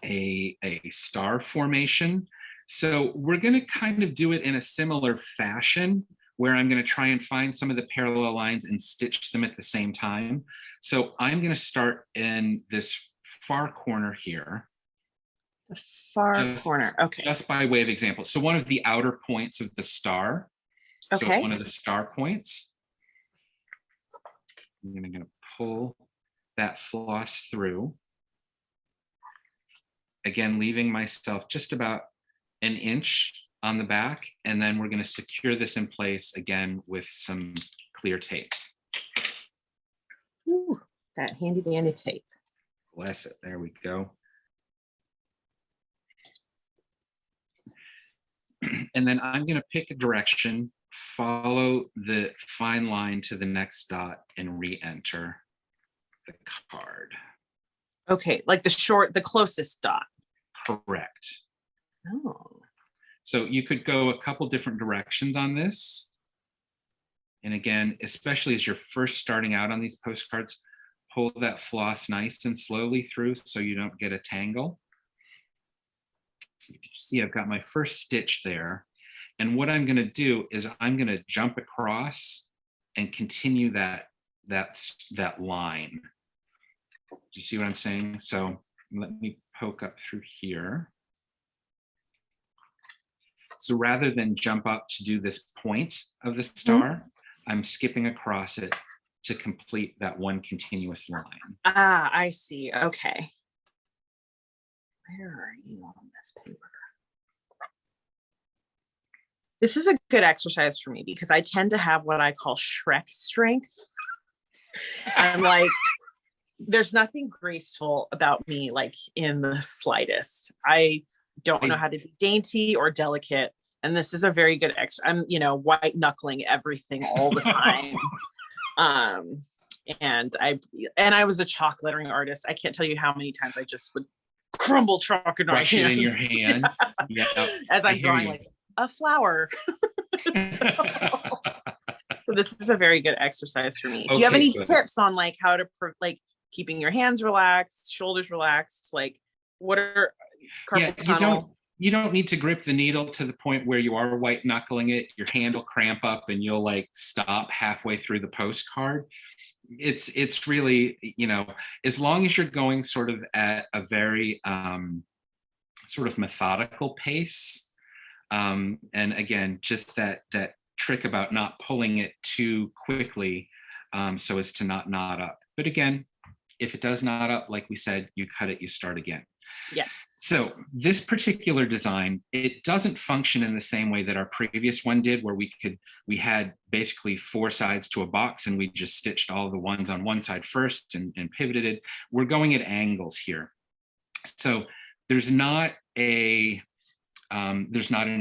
a star formation. So we're going to kind of do it in a similar fashion, where I'm going to try and find some of the parallel lines and stitch them at the same time. So I'm going to start in this far corner here. The far corner, okay. Just by way of example. So one of the outer points of the star. Okay. So one of the star points. I'm going to pull that floss through. Again, leaving myself just about an inch on the back, and then we're going to secure this in place again with some clear tape. Ooh, that handy dandy tape. Bless it. There we go. And then I'm going to pick a direction, follow the fine line to the next dot, and re-enter the card. Okay, like the closest dot. Correct. Oh. So you could go a couple different directions on this. And again, especially as you're first starting out on these postcards, pull that floss nice and slowly through so you don't get a tangle. You can see I've got my first stitch there. And what I'm going to do is I'm going to jump across and continue that line. Do you see what I'm saying? So let me poke up through here. So rather than jump up to do this point of the star, I'm skipping across it to complete that one continuous line. Ah, I see. Okay. Where are you on this paper? This is a good exercise for me because I tend to have what I call Shrek strength. I'm like, there's nothing graceful about me, like in the slightest. I don't know how to be dainty or delicate. And this is a very good I'm, white knuckling everything all the time. And I was a chalk lettering artist. I can't tell you how many times I just would crumble chalk in my hand. In your hand. Yeah. As I'm drawing like a flower. So this is a very good exercise for me. Do you have any tips on like how to keeping your hands relaxed, shoulders relaxed? Like what are carpal tunnel? You don't need to grip the needle to the point where you are white knuckling it. Your hand will cramp up and you'll like stop halfway through the postcard. It's really, as long as you're going sort of at a very sort of methodical pace, And again, just that trick about not pulling it too quickly so as to not knot up. But again, if it does knot up, like we said, you cut it, you start again. Yeah. So this particular design, it doesn't function in the same way that our previous one did, where we had basically 4 sides to a box and we just stitched all the ones on one side first and pivoted it. We're going at angles here. So there's not an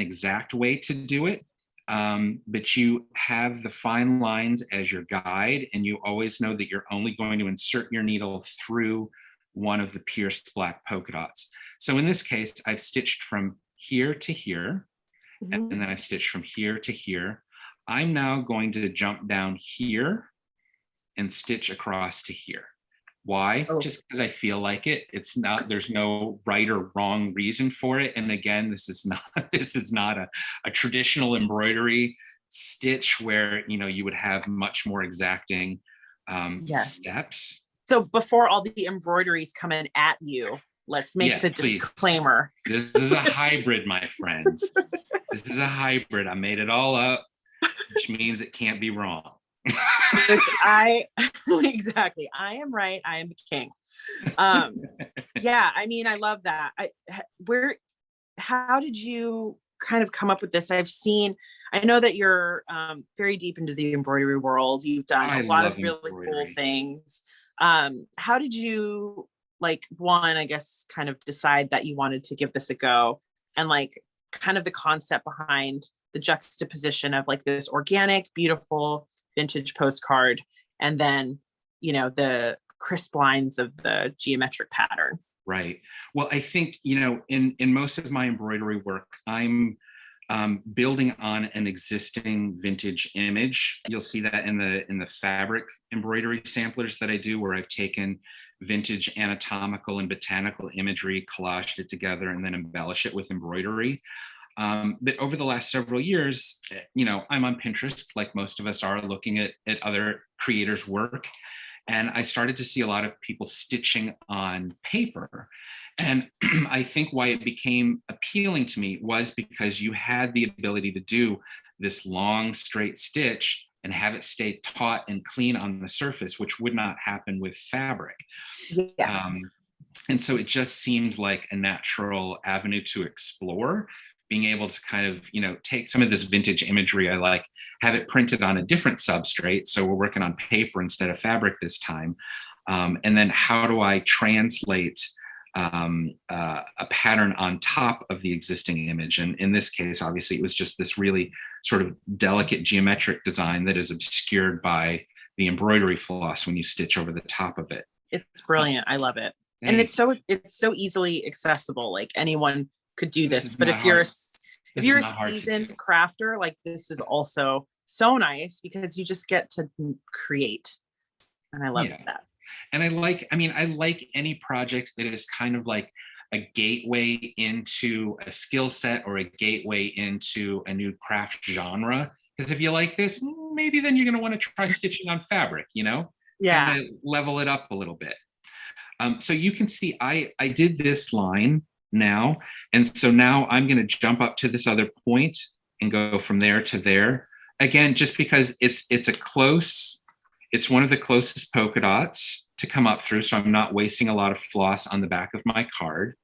exact way to do it, but you have the fine lines as your guide, and you always know that you're only going to insert your needle through one of the pierced black polka dots. So in this case, I've stitched from here to here, and then I've stitched from here to here. I'm now going to jump down here and stitch across to here. Why? Oh. Just because I feel like it. It's not, there's no right or wrong reason for it. And again, this is not a traditional embroidery stitch where, you know, you would have much more exacting steps. So before all the embroideries come in at you, let's make the disclaimer. This is a hybrid, my friends. This is a hybrid. I made it all up, which means it can't be wrong. Exactly. I am right. I am the king. Yeah, I mean, I love that. How did you kind of come up with this? I know that you're very deep into the embroidery world. You've done a lot of really cool things. How did you, like, one, I guess, kind of decide that you wanted to give this a go, and like kind of the concept behind the juxtaposition of like this organic, beautiful vintage postcard, and then, you know, the crisp lines of the geometric pattern? Right. Well, I think, you know, in most of my embroidery work, I'm building on an existing vintage image. You'll see that in the fabric embroidery samplers that I do, where I've taken vintage anatomical and botanical imagery, collaged it together, and then embellish it with embroidery. But over the last several years, you know, I'm on Pinterest, like most of us are, looking at other creators' work. And I started to see a lot of people stitching on paper. And I think why it became appealing to me was because you had the ability to do this long, straight stitch and have it stay taut and clean on the surface, which would not happen with fabric. Yeah. And so it just seemed like a natural avenue to explore, being able to kind of, you know, take some of this vintage imagery I like, have it printed on a different substrate. So we're working on paper instead of fabric this time. And then how do I translate a pattern on top of the existing image? And in this case, obviously, it was just this really sort of delicate geometric design that is obscured by the embroidery floss when you stitch over the top of it. It's brilliant. I love it. And it's so easily accessible. Like anyone could do this. But if you're a seasoned crafter, like, this is also so nice because you just get to create. And I love that. And I like any project that is kind of like a gateway into a skill set or a gateway into a new craft genre. Because if you like this, maybe then you're going to want to try stitching on fabric, you know? Yeah. And level it up a little bit. So you can see I did this line now. And so now I'm going to jump up to this other point and go from there to there. Again, just because it's one of the closest polka dots to come up through. So I'm not wasting a lot of floss on the back of my card.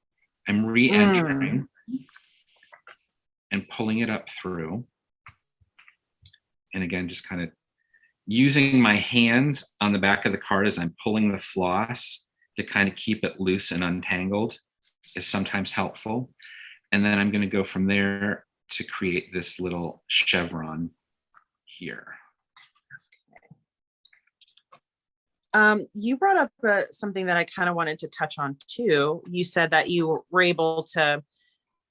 I'm re-entering and pulling it up through. And again, just kind of using my hands on the back of the card as I'm pulling the floss to kind of keep it loose and untangled is sometimes helpful. And then I'm going to go from there to create this little chevron here. You brought up something that I kind of wanted to touch on too. You said that you were able to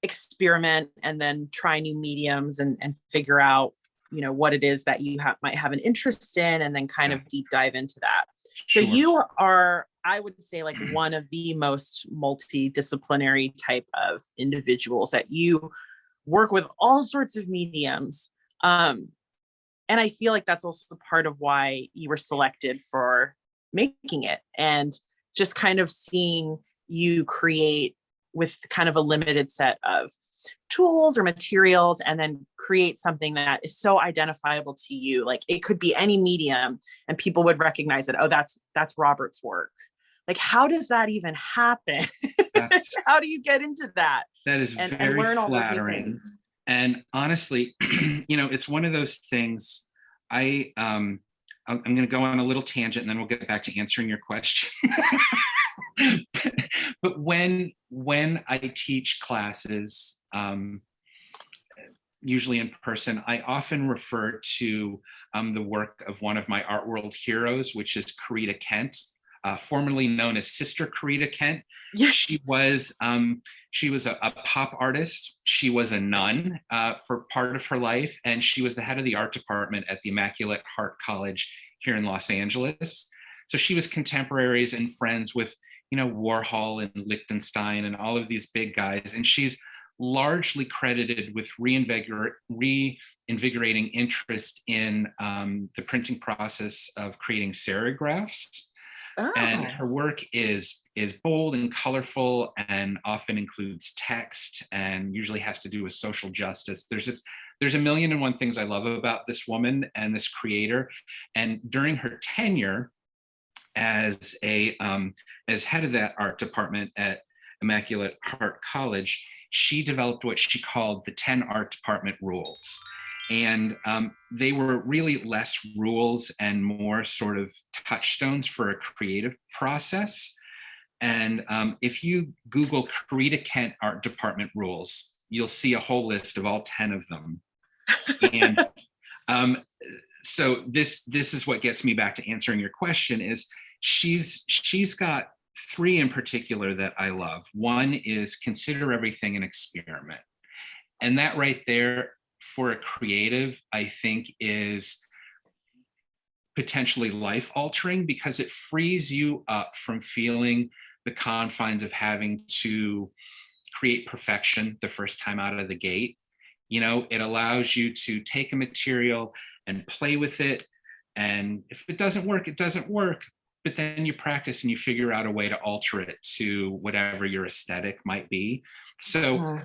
experiment and then try new mediums and figure out, you know, what it is that you might have an interest in, and then kind of deep dive into that. So you are, I would say, like one of the most multidisciplinary type of individuals, that you work with all sorts of mediums. And I feel like that's also part of why you were selected for making it, and just kind of seeing you create with kind of a limited set of tools or materials, and then create something that is so identifiable to you. Like it could be any medium and people would recognize it. Oh, that's Robert's work. Like, how does that even happen? How do you get into that? That is and very learn all those new flattering. things? And honestly, it's one of those things. I'm going to go on a little tangent and then we'll get back to answering your question. But when I teach classes, usually in person, I often refer to the work of one of my art world heroes, which is Karita Kent, formerly known as Sister Karita Kent. Yes. She was a pop artist. She was a nun for part of her life, and she was the head of the art department at the Immaculate Heart College here in Los Angeles. So she was contemporaries and friends with, Warhol and Lichtenstein and all of these big guys. And she's largely credited with reinvigorating interest in the printing process of creating serigraphs. Oh. And her work is bold and colorful and often includes text and usually has to do with social justice. There's a million and one things I love about this woman and this creator. And during her tenure as head of that art department at Immaculate Heart College, she developed what she called the 10 art department rules. And they were really less rules and more sort of touchstones for a creative process. And if you Google Karita Kent art department rules, you'll see a whole list of all 10 of them. And so this is what gets me back to answering your question is she's got 3 in particular that I love. One is consider everything an experiment. And that right there for a creative, I think is potentially life altering because it frees you up from feeling the confines of having to create perfection the first time out of the gate. It allows you to take a material and play with it. And if it doesn't work, it doesn't work. But then you practice and you figure out a way to alter it to whatever your aesthetic might be. So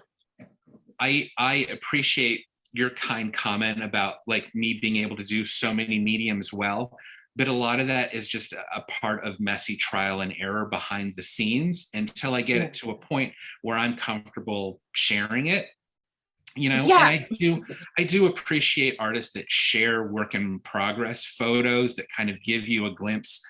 I appreciate your kind comment about like me being able to do so many mediums well, but a lot of that is just a part of messy trial and error behind the scenes until I get it to a point where I'm comfortable sharing it. And I do appreciate artists that share work in progress photos that kind of give you a glimpse,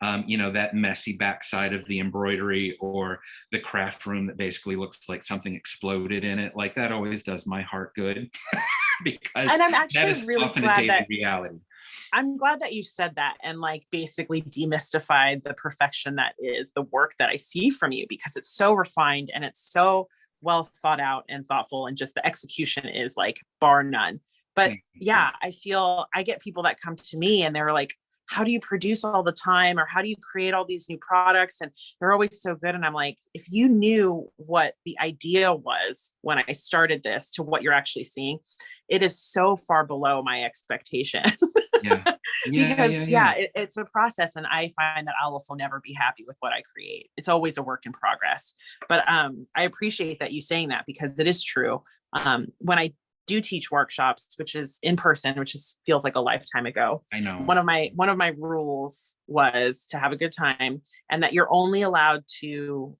that messy backside of the embroidery or the craft room that basically looks like something exploded in it. Like that always does my heart good because that is really often a daily reality. I'm glad that you said that and like basically demystified the perfection that is the work that I see from you, because it's so refined and it's so well thought out and thoughtful, and just the execution is like bar none. But yeah, I feel I get people that come to me and they're like, how do you produce all the time? Or how do you create all these new products? And they're always so good. And I'm like, if you knew what the idea was when I started this to what you're actually seeing, it is so far below my expectation. It's a process. And I find that I'll also never be happy with what I create. It's always a work in progress. But I appreciate that you saying that, because it is true. When I do teach workshops, which is in person, which feels like a lifetime ago. I know. One of my rules was to have a good time, and that you're only allowed to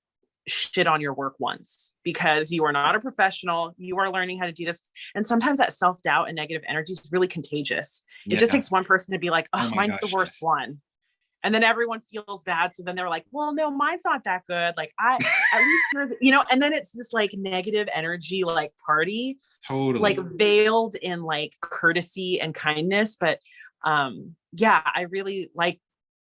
shit on your work once, because you are not a professional. You are learning how to do this. And sometimes that self-doubt and negative energy is really contagious. It just takes one person to be like, oh mine's the worst one. And then everyone feels bad. So then they're like, well, no, mine's not that good. Like at least you're, and then it's this like negative energy, like party, totally like veiled in like courtesy and kindness. But I really like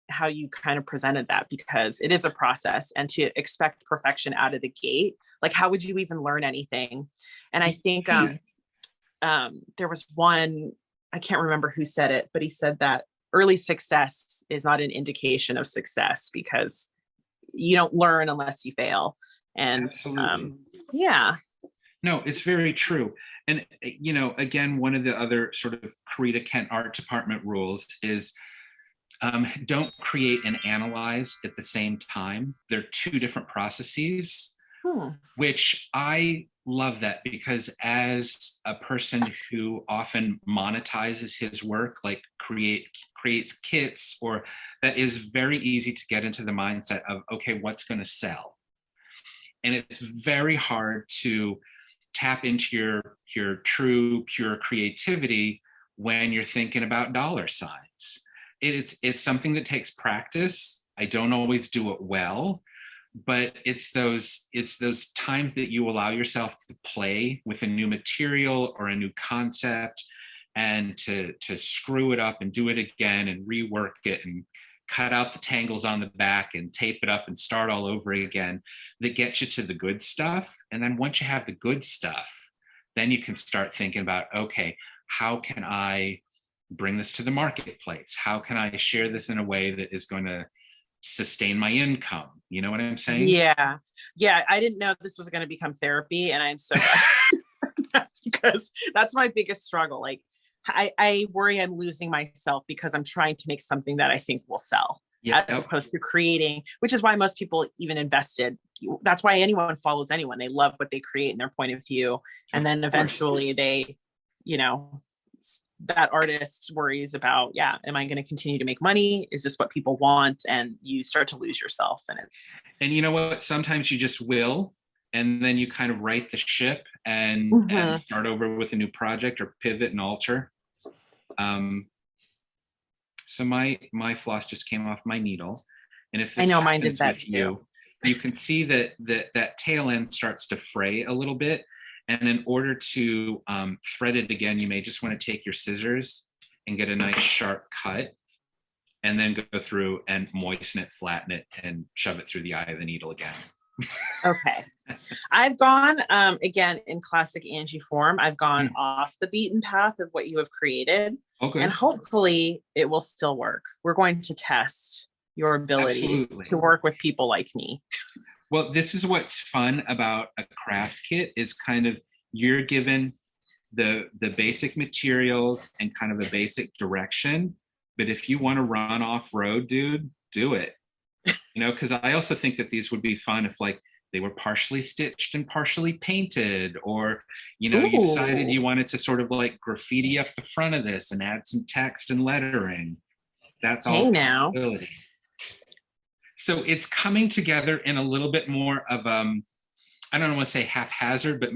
how you kind of presented that, because it is a process, and to expect perfection out of the gate, like how would you even learn anything? And I think there was one, I can't remember who said it, but he said that early success is not an indication of success, because you don't learn unless you fail. And no, it's very true. And again, one of the other sort of Karita Kent art department rules is don't create and analyze at the same time. They're 2 different processes. which I love that, because as a person who often monetizes his work, like creates kits, or that is very easy to get into the mindset of, okay, what's going to sell? And it's very hard to tap into your true, pure creativity when you're thinking about dollar signs. It's something that takes practice. I don't always do it well, but it's those times that you allow yourself to play with a new material or a new concept, and to screw it up and do it again and rework it and cut out the tangles on the back and tape it up and start all over again, that gets you to the good stuff. And then once you have the good stuff, then you can start thinking about, okay, how can I bring this to the marketplace? How can I share this in a way that is going to sustain my income? You know what I'm saying? Yeah. I didn't know this was going to become therapy, and I'm so glad because that's my biggest struggle. Like, I worry I'm losing myself because I'm trying to make something that I think will sell, as opposed to creating, which is why most people even invested. That's why anyone follows anyone. They love what they create and their point of view. And then eventually they, that artist worries about, am I going to continue to make money? Is this what people want? And you start to lose yourself. And you know what? Sometimes you just will, and then you kind of right the ship and start over with a new project, or pivot and alter. So my floss just came off my needle, and if this, I know mine did that too. You can see that tail end starts to fray a little bit. And in order to thread it again, you may just want to take your scissors and get a nice sharp cut, and then go through and moisten it, flatten it, and shove it through the eye of the needle again. Okay. I've gone, again, in classic Angie form, I've gone off the beaten path of what you have created. Okay. And hopefully it will still work. We're going to test your ability to work with people like me. Well, this is what's fun about a craft kit, is kind of, you're given the basic materials and kind of a basic direction. But if you want to run off road, dude, do it. Because I also think that these would be fun if, like, they were partially stitched and partially painted, or, you decided you wanted to sort of like graffiti up the front of this and add some text and lettering. That's all possibility. So it's coming together in a little bit more of, I don't want to say haphazard, but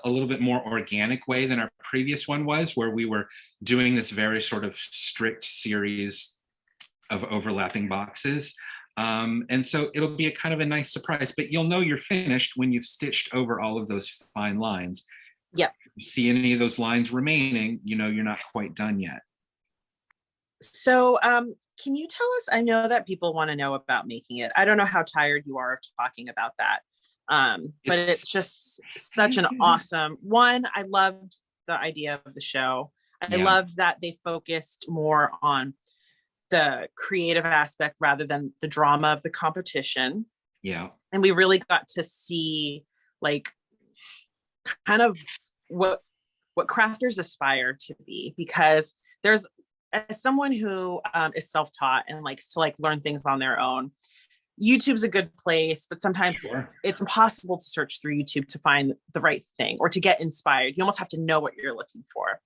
a little bit more organic way than our previous one was, where we were doing this very sort of strict series of overlapping boxes. And so it'll be a kind of a nice surprise, but you'll know you're finished when you've stitched over all of those fine lines. Yep. If you see any of those lines remaining, you're not quite done yet. So, can you tell us, I know that people want to know about making it. I don't know how tired you are of talking about that. But it's just such an awesome one. I loved the idea of the show. I loved that they focused more on the creative aspect rather than the drama of the competition. Yeah. And we really got to see, like, kind of what crafters aspire to be, because there's, as someone who is self-taught and likes to learn things on their own, YouTube's a good place, but sometimes it's impossible to search through YouTube to find the right thing or to get inspired. You almost have to know what you're looking for.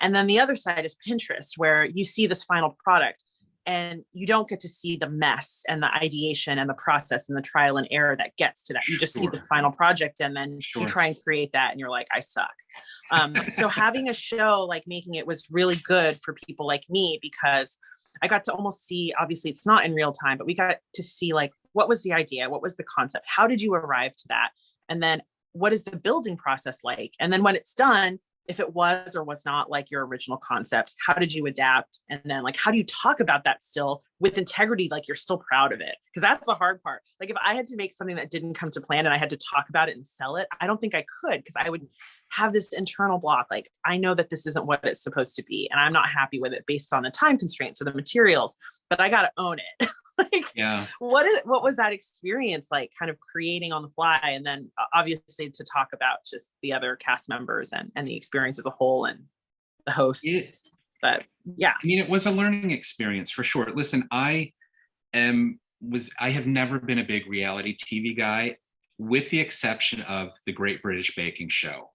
And then the other side is Pinterest, where you see this final product and you don't get to see the mess and the ideation and the process and the trial and error that gets to that. You just see the final project, and then you try and create that and you're like, I suck. So having a show like Making It was really good for people like me, because I got to almost see, obviously it's not in real time, but we got to see, like, what was the idea? What was the concept? How did you arrive to that? And then what is the building process like? And then when it's done, if it was or was not like your original concept, how did you adapt? And then, like, how do you talk about that still with integrity? Like, you're still proud of it. Cause that's the hard part. Like, if I had to make something that didn't come to plan and I had to talk about it and sell it, I don't think I could, because I would have this internal block. Like, I know that this isn't what it's supposed to be, and I'm not happy with it based on the time constraints or the materials, but I got to own it. What was that experience like, kind of creating on the fly? And then obviously to talk about just the other cast members and the experience as a whole, and the hosts. But yeah, I mean, it was a learning experience for sure. Listen, I have never been a big reality TV guy. with the exception of the Great British Baking Show.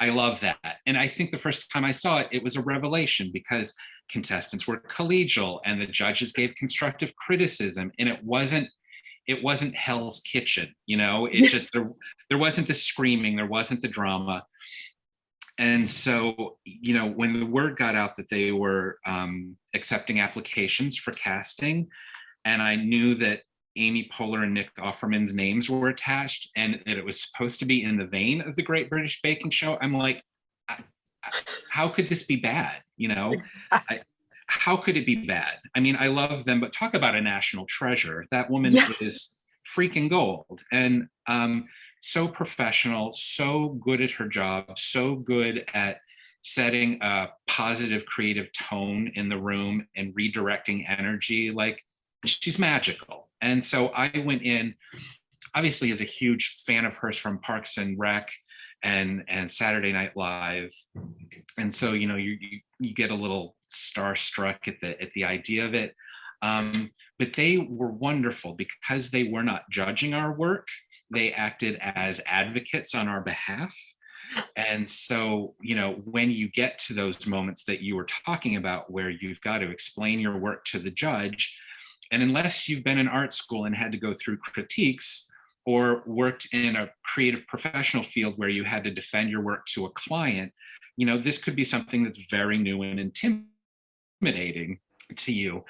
I love that. And I think the first time I saw it, it was a revelation because contestants were collegial and the judges gave constructive criticism. And it wasn't Hell's Kitchen, it just, there wasn't the screaming, there wasn't the drama. And so, when the word got out that they were accepting applications for casting, and I knew that Amy Poehler and Nick Offerman's names were attached and that it was supposed to be in the vein of the Great British Baking Show, I'm like, how could this be bad? Exactly. How could it be bad? I mean, I love them, but talk about a national treasure. That woman is freaking gold. And so professional, so good at her job, so good at setting a positive creative tone in the room and redirecting energy. Like, she's magical. And so I went in, obviously, as a huge fan of hers from Parks and Rec and Saturday Night Live. And so, you get a little starstruck at the idea of it. But they were wonderful because they were not judging our work. They acted as advocates on our behalf. And so, when you get to those moments that you were talking about, where you've got to explain your work to the judge, and unless you've been in art school and had to go through critiques or worked in a creative professional field where you had to defend your work to a client, this could be something that's very new and intimidating to you.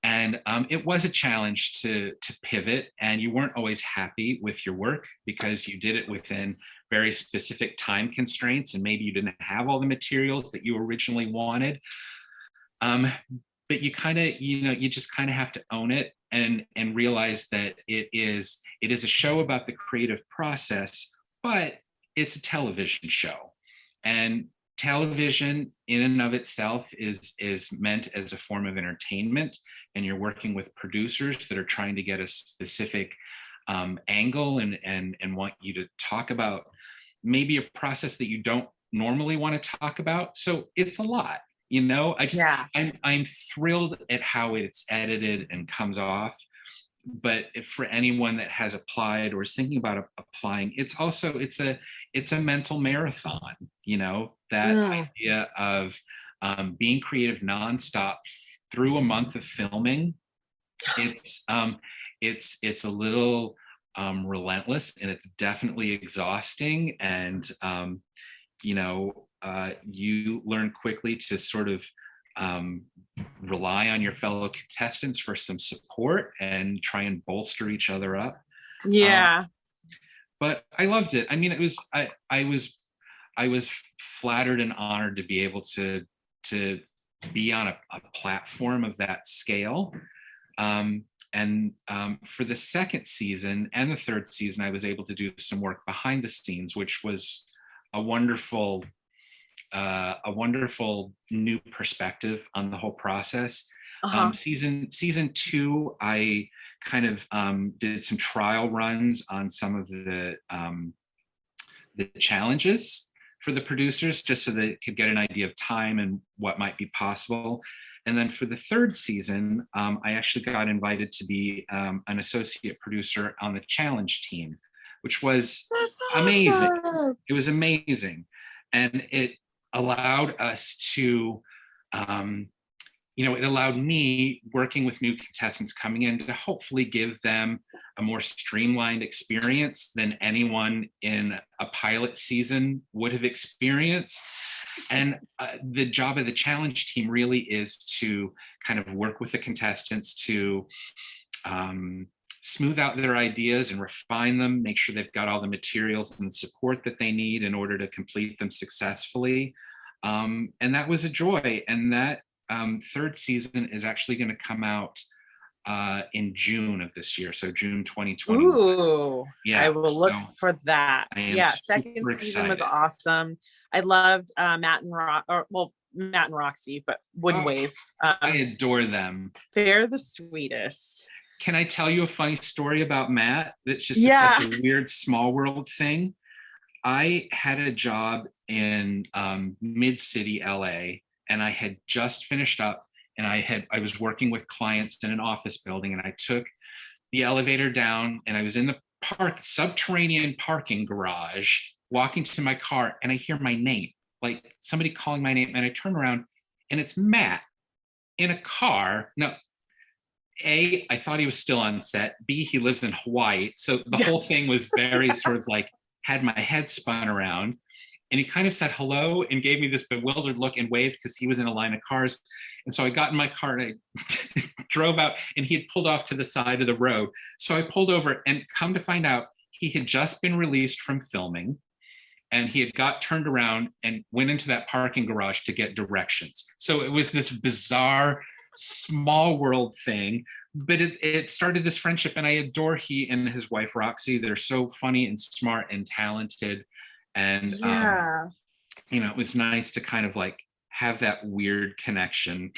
And it was a challenge to pivot, and you weren't always happy with your work because you did it within very specific time constraints, and maybe you didn't have all the materials that you originally wanted. But you kind of, you just kind of have to own it and realize that it is a show about the creative process, but it's a television show. And television in and of itself is meant as a form of entertainment. And you're working with producers that are trying to get a specific angle and want you to talk about maybe a process that you don't normally want to talk about. So it's a lot. I'm thrilled at how it's edited and comes off. But for anyone that has applied or is thinking about applying, it's a mental marathon. That idea of being creative nonstop through a month of filming. It's a little relentless, and it's definitely exhausting. And you learn quickly to sort of rely on your fellow contestants for some support and try and bolster each other up. But I loved it. I mean, I was flattered and honored to be able to be on a platform of that scale. And for the second season and the third season, I was able to do some work behind the scenes, which was a wonderful new perspective on the whole process. Season 2, I kind of did some trial runs on some of the challenges for the producers, just so they could get an idea of time and what might be possible. And then for the third season, I actually got invited to be an associate producer on the challenge team, which was amazing. It was amazing. And it allowed us to, it allowed me, working with new contestants coming in, to hopefully give them a more streamlined experience than anyone in a pilot season would have experienced. And the job of the challenge team really is to kind of work with the contestants to smooth out their ideas and refine them, make sure they've got all the materials and support that they need in order to complete them successfully. And that was a joy. And that third season is actually going to come out in June of this year, so June 2020. Ooh, yeah, I will look for that. Yeah, second season was awesome. I loved Matt and Roxy, but Wooden Wave. I adore them. They're the sweetest. Can I tell you a funny story about Matt? That's just such a weird small world thing. I had a job in mid-city LA, and I had just finished up, and I was working with clients in an office building, and I took the elevator down, and I was in subterranean parking garage, walking to my car, and I hear my name, like somebody calling my name, and I turn around and it's Matt in a car. No, A, I thought he was still on set. B, he lives in Hawaii. So the whole thing was very sort of like, had my head spun around. And he kind of said hello and gave me this bewildered look and waved because he was in a line of cars. And so I got in my car and I drove out, and he had pulled off to the side of the road. So I pulled over, and come to find out, he had just been released from filming, and he had got turned around and went into that parking garage to get directions. So it was this bizarre, small world thing, but it started this friendship, and I adore he and his wife, Roxy. They're so funny and smart and talented. And, it was nice to kind of like have that weird connection.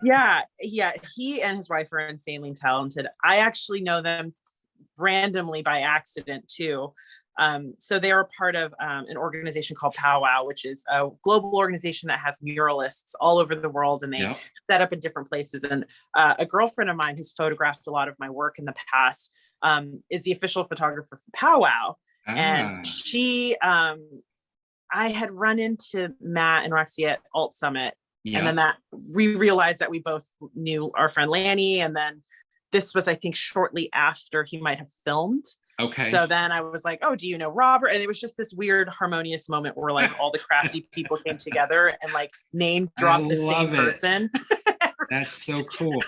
Yeah. He and his wife are insanely talented. I actually know them randomly by accident too. So they are part of an organization called Powwow, which is a global organization that has muralists all over the world, and they set up in different places. And a girlfriend of mine who's photographed a lot of my work in the past is the official photographer for Powwow. And she, I had run into Matt and Roxy at Alt Summit. And then we realized that we both knew our friend Lanny. And then this was, I think, shortly after he might have filmed. Okay. So then I was like, oh, do you know Robert? And it was just this weird harmonious moment where like all the crafty people came together and like name dropped the same person. That's so cool.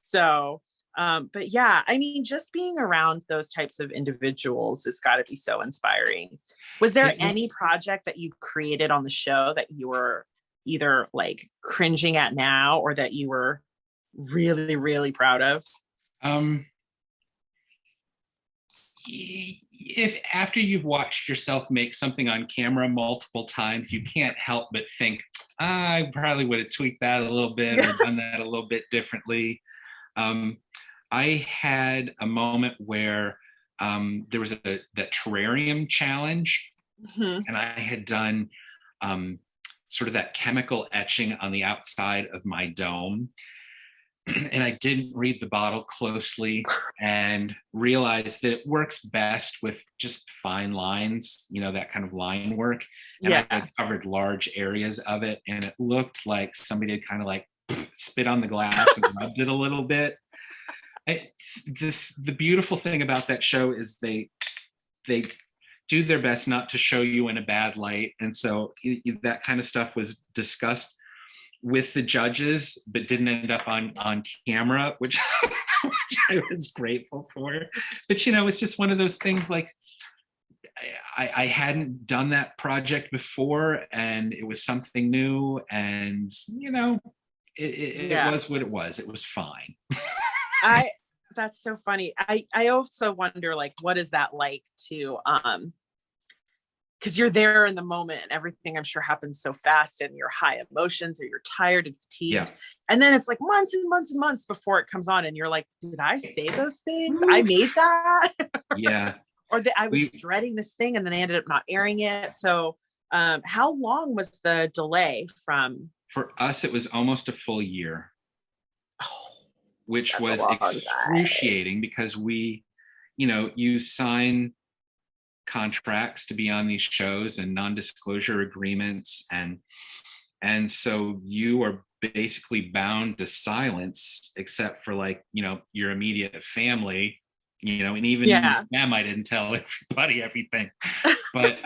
So, but yeah, I mean, just being around those types of individuals has got to be so inspiring. Was there any project that you created on the show that you were either like cringing at now, or that you were really, really proud of? If after you've watched yourself make something on camera multiple times, you can't help but think, I probably would have tweaked that a little bit or done that a little bit differently. I had a moment where there was that terrarium challenge, and I had done sort of that chemical etching on the outside of my dome. And I didn't read the bottle closely and realized that it works best with just fine lines, that kind of line work. And I had covered large areas of it, and it looked like somebody had kind of like spit on the glass and rubbed it a little bit. The beautiful thing about that show is they do their best not to show you in a bad light. And so that kind of stuff was discussed with the judges, but didn't end up on camera, which I was grateful for. But it's just one of those things, like I hadn't done that project before, and it was something new, and it was what it was. It was fine. That's so funny. I also wonder, like, what is that like to because you're there in the moment and everything, I'm sure, happens so fast, and you're high emotions, or you're tired and fatigued. And then it's like months and months and months before it comes on, and you're like, did I say those things? I made that. Or that I was dreading this thing, and then they ended up not airing it. So how long was the delay from? For us, it was almost a full year, which was excruciating because we, you sign contracts to be on these shows and non-disclosure agreements, and so you are basically bound to silence, except for like your immediate family, and even them, I didn't tell everybody everything. But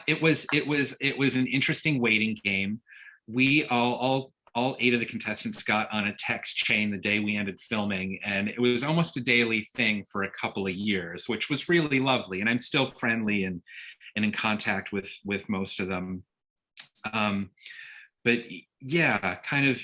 it was an interesting waiting game. We all 8 of the contestants got on a text chain the day we ended filming, and it was almost a daily thing for a couple of years, which was really lovely. And I'm still friendly and in contact with most of them. But kind of,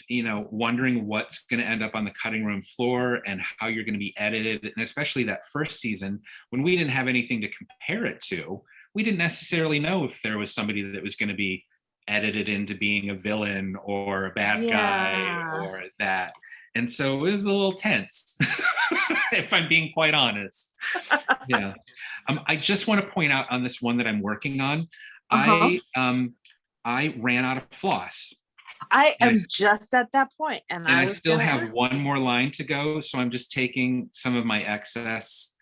wondering what's going to end up on the cutting room floor and how you're going to be edited. And especially that first season, when we didn't have anything to compare it to, we didn't necessarily know if there was somebody that was going to be edited into being a villain or a bad guy or that. And so it was a little tense, if I'm being quite honest. I just want to point out on this one that I'm working on, I ran out of floss. I And am just at that point, and and I I was still gonna have ask. one more line to go. So I'm just taking some of my excess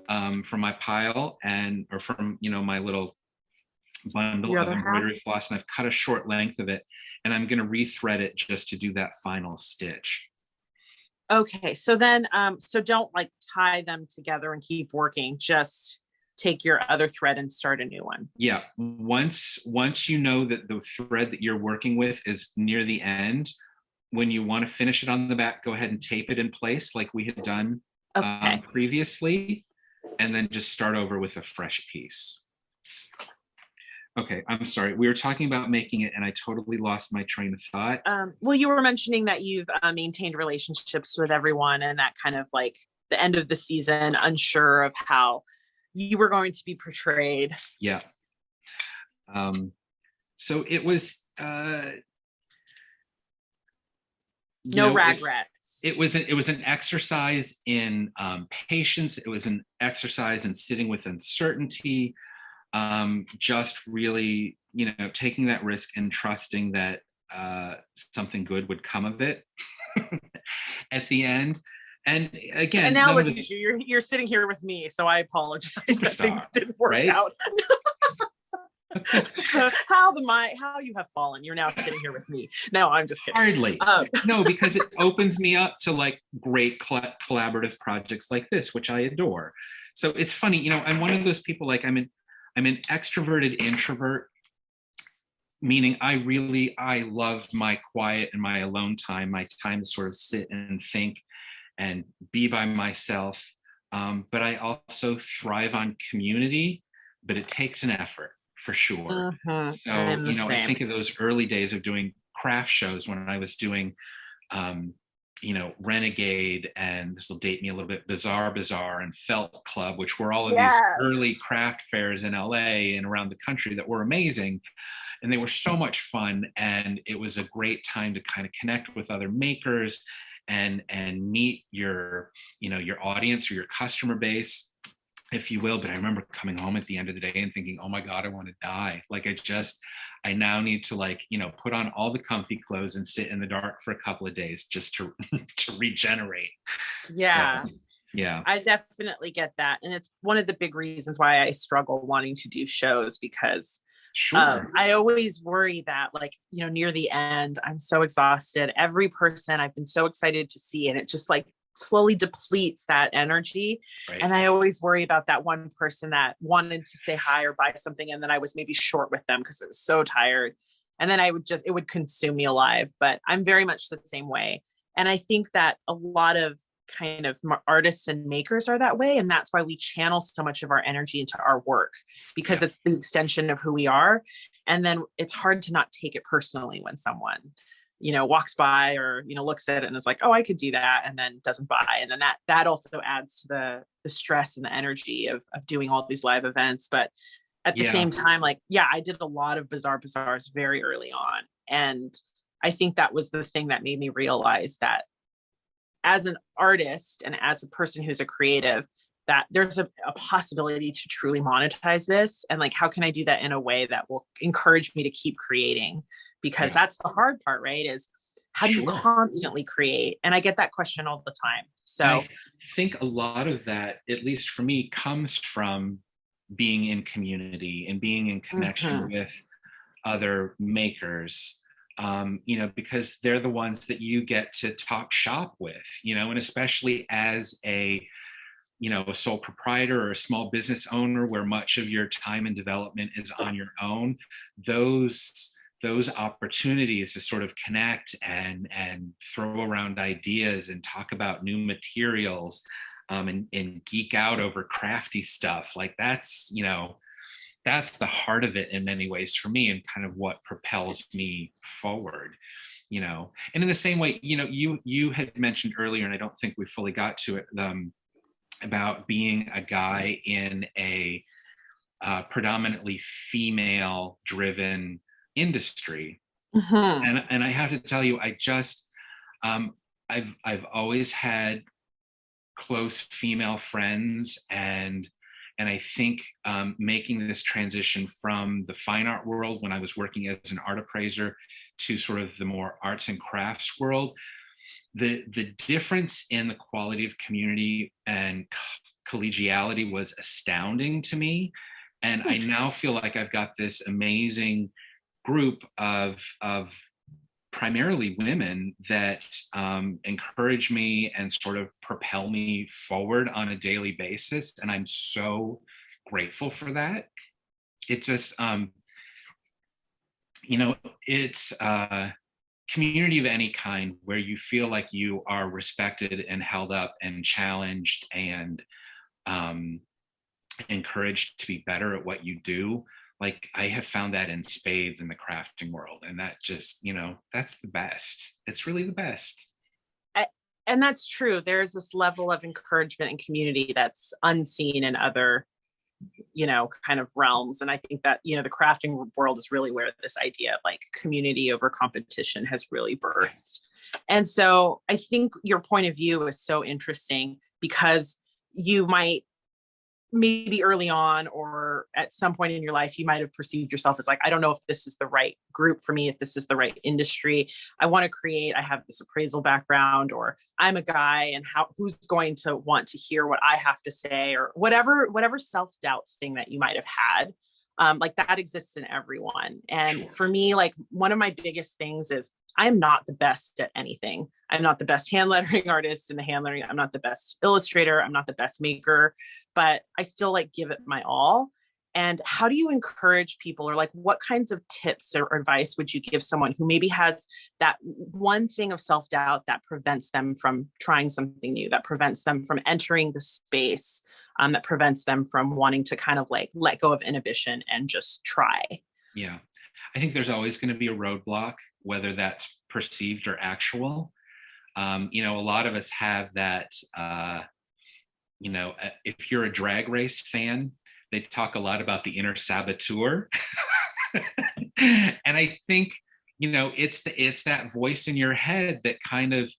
from my pile and, or from, my little bundle Your of other half. embroidery floss, and I've cut a short length of it, and I'm going to rethread it just to do that final stitch. Okay, so then, so don't like tie them together and keep working. Just take your other thread and start a new one. Yeah, once you know that the thread that you're working with is near the end, when you want to finish it on the back, go ahead and tape it in place like we had done Okay. previously, and then just start over with a fresh piece. Okay, I'm sorry. We were talking about making it, and I totally lost my train of thought. Well, you were mentioning that you've maintained relationships with everyone, and that kind of like the end of the season, unsure of how you were going to be portrayed. Yeah. So it was, No regrets. it was an exercise in patience. It was an exercise in sitting with uncertainty. Just really, taking that risk and trusting that something good would come of it at the end. And again, And now look at you. You're sitting here with me, so I apologize that things didn't work right? out. How you have fallen. You're now sitting here with me. No, I'm just kidding. Hardly. No, because it opens me up to like great collaborative projects like this, which I adore. So it's funny, I'm one of those people, like I'm an extroverted introvert, meaning I love my quiet and my alone time, my time to sort of sit and think and be by myself. But I also thrive on community, but it takes an effort for sure. Mm-hmm. So, I think of those early days of doing craft shows when I was doing, Renegade, and this will date me a little bit, Bazaar and Felt Club, which were all of these early craft fairs in LA and around the country that were amazing. And they were so much fun. And it was a great time to kind of connect with other makers and meet your audience or your customer base, if you will. But I remember coming home at the end of the day and thinking, oh my God, I want to die. Like I now need to put on all the comfy clothes and sit in the dark for a couple of days just to to regenerate. Yeah. So, yeah. I definitely get that. And it's one of the big reasons why I struggle wanting to do shows, because sure. I always worry that near the end, I'm so exhausted. Every person I've been so excited to see, and it just slowly depletes that energy. Right. And I always worry about that one person that wanted to say hi or buy something, and then I was maybe short with them because I was so tired. And then it would consume me alive. But I'm very much the same way. And I think that a lot of kind of artists and makers are that way. And that's why we channel so much of our energy into our work, because it's the extension of who we are. And then it's hard to not take it personally when someone, walks by or, looks at it and is like, oh, I could do that, and then doesn't buy. And then that also adds to the stress and the energy of doing all these live events. But at the same time, I did a lot of bazaars very early on. And I think that was the thing that made me realize that as an artist and as a person who's a creative, that there's a possibility to truly monetize this. And how can I do that in a way that will encourage me to keep creating? Because that's the hard part, right? Is how do you constantly create? And I get that question all the time. So I think a lot of that, at least for me, comes from being in community and being in connection with other makers. Because they're the ones that you get to talk shop with, and especially as a sole proprietor or a small business owner where much of your time and development is on your own, those opportunities to sort of connect and throw around ideas and talk about new materials and geek out over crafty stuff, that's the heart of it in many ways for me, and kind of what propels me forward, and in the same way, you had mentioned earlier, and I don't think we fully got to it, about being a guy in a predominantly female driven industry. And I have to tell you, I've always had close female friends, and And I think making this transition from the fine art world when I was working as an art appraiser to sort of the more arts and crafts world, the difference in the quality of community and collegiality was astounding to me. And I now feel like I've got this amazing group of primarily women that encourage me and sort of propel me forward on a daily basis. And I'm so grateful for that. It just, it's a community of any kind where you feel like you are respected and held up and challenged and encouraged to be better at what you do. Like, I have found that in spades in the crafting world, and that just, that's the best. It's really the best. And that's true. There's this level of encouragement and community that's unseen in other, kind of realms. And I think that, the crafting world is really where this idea of like community over competition has really birthed. And so I think your point of view is so interesting, because you might, maybe early on or at some point in your life, you might have perceived yourself as like, I don't know if this is the right group for me, if this is the right industry. I want to create, I have this appraisal background, or I'm a guy, and who's going to want to hear what I have to say, or whatever self-doubt thing that you might have had. Like that exists in everyone. And for me, like one of my biggest things is I'm not the best at anything. I'm not the best hand lettering artist in the hand lettering. I'm not the best illustrator. I'm not the best maker, but I still like give it my all. And how do you encourage people, or like what kinds of tips or advice would you give someone who maybe has that one thing of self-doubt that prevents them from trying something new, that prevents them from entering the space, that prevents them from wanting to kind of like let go of inhibition and just try? Yeah. I think there's always going to be a roadblock, whether that's perceived or actual. A lot of us have that, if you're a drag race fan, they talk a lot about the inner saboteur. And I think, it's that voice in your head that kind of,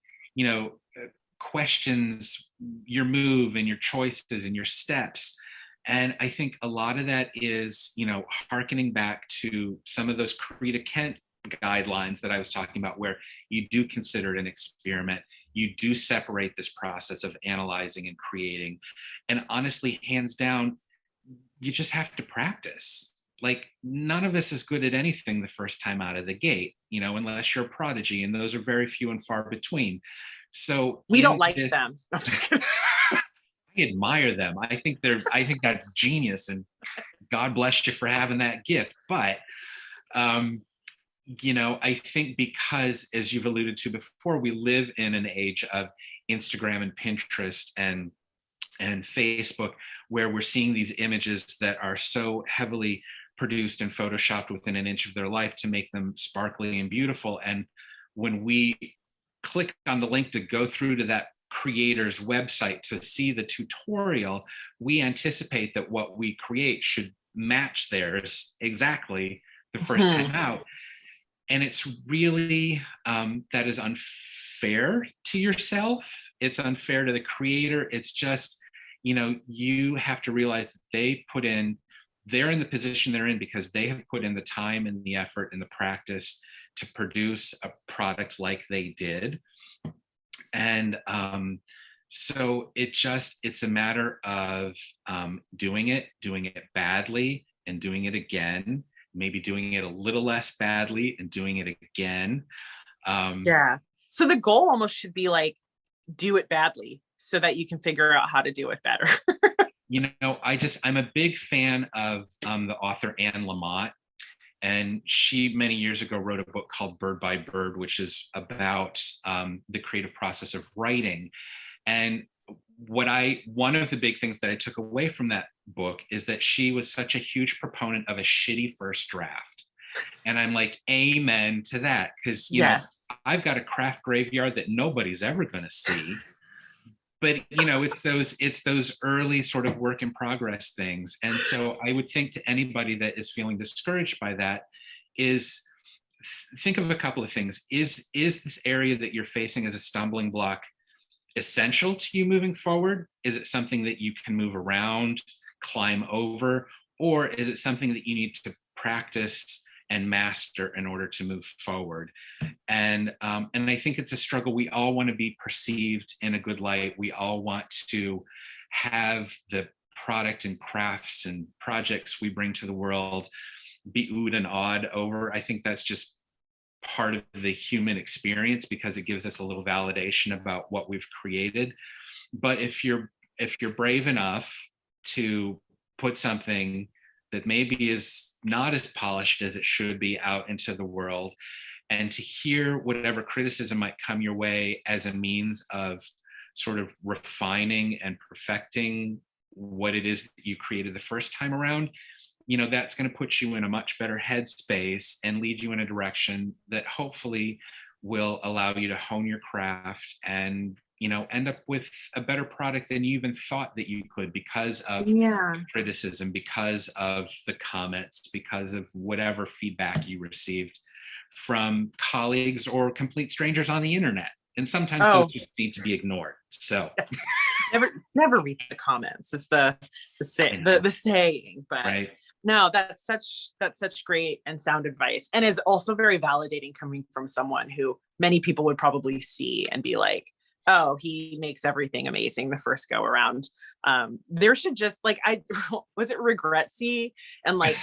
questions your move and your choices and your steps. And I think a lot of that is, hearkening back to some of those Karita Kent guidelines that I was talking about, where you do consider it an experiment. You do separate this process of analyzing and creating. And honestly, hands down, you just have to practice. Like, none of us is good at anything the first time out of the gate, unless you're a prodigy, and those are very few and far between. So we don't like them. I admire them. I think that's genius, and God bless you for having that gift. But I think because, as you've alluded to before, we live in an age of Instagram and Pinterest and Facebook, where we're seeing these images that are so heavily produced and photoshopped within an inch of their life to make them sparkly and beautiful. And when we click on the link to go through to that creator's website to see the tutorial, we anticipate that what we create should match theirs exactly the first time out. And it's really, that is unfair to yourself. It's unfair to the creator. It's just, you have to realize that they're in the position they're in because they have put in the time and the effort and the practice to produce a product like they did. And so it's a matter of doing it badly and doing it again, maybe doing it a little less badly and doing it again. Yeah. So the goal almost should be like, do it badly so that you can figure out how to do it better. I'm a big fan of the author Anne Lamott. And she many years ago wrote a book called Bird by Bird, which is about the creative process of writing. And one of the big things that I took away from that book is that she was such a huge proponent of a shitty first draft. And I'm like, amen to that. Because, I've got a craft graveyard that nobody's ever going to see. But, it's those early sort of work in progress things. And so I would think to anybody that is feeling discouraged by that is think of a couple of things. Is this area that you're facing as a stumbling block essential to you moving forward? Is it something that you can move around, climb over, or is it something that you need to practice and master in order to move forward? And I think it's a struggle. We all want to be perceived in a good light. We all want to have the product and crafts and projects we bring to the world be oohed and awed over. I think that's just part of the human experience because it gives us a little validation about what we've created. But if you're brave enough to put something that maybe is not as polished as it should be out into the world, and to hear whatever criticism might come your way as a means of sort of refining and perfecting what it is that you created the first time around, you know, that's going to put you in a much better headspace and lead you in a direction that hopefully will allow you to hone your craft and, you know, end up with a better product than you even thought that you could because of criticism, because of the comments, because of whatever feedback you received from colleagues or complete strangers on the internet. And sometimes those just need to be ignored. So never read the comments is the saying, but right. No, that's such great and sound advice, and is also very validating coming from someone who many people would probably see and be like, oh, he makes everything amazing the first go around. There should just was it Regretsy and like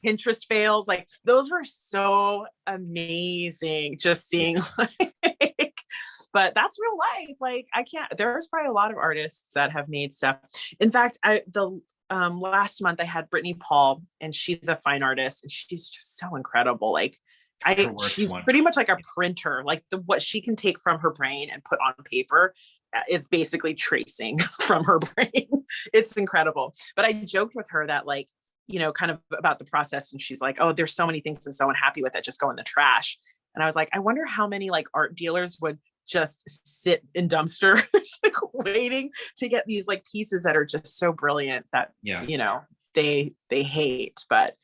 Pinterest fails, like those were so amazing just seeing like, but that's real life. Like there's probably a lot of artists that have made stuff. In fact, last month I had Brittany Paul, and she's a fine artist and she's just so incredible. Like she's pretty much like a printer. Like what she can take from her brain and put on paper is basically tracing from her brain. It's incredible. But I joked with her that, like, you know, kind of about the process, and she's like, oh, there's so many things I'm so unhappy with that just go in the trash. And I was like, I wonder how many like art dealers would just sit in dumpsters like waiting to get these like pieces that are just so brilliant that you know they hate. But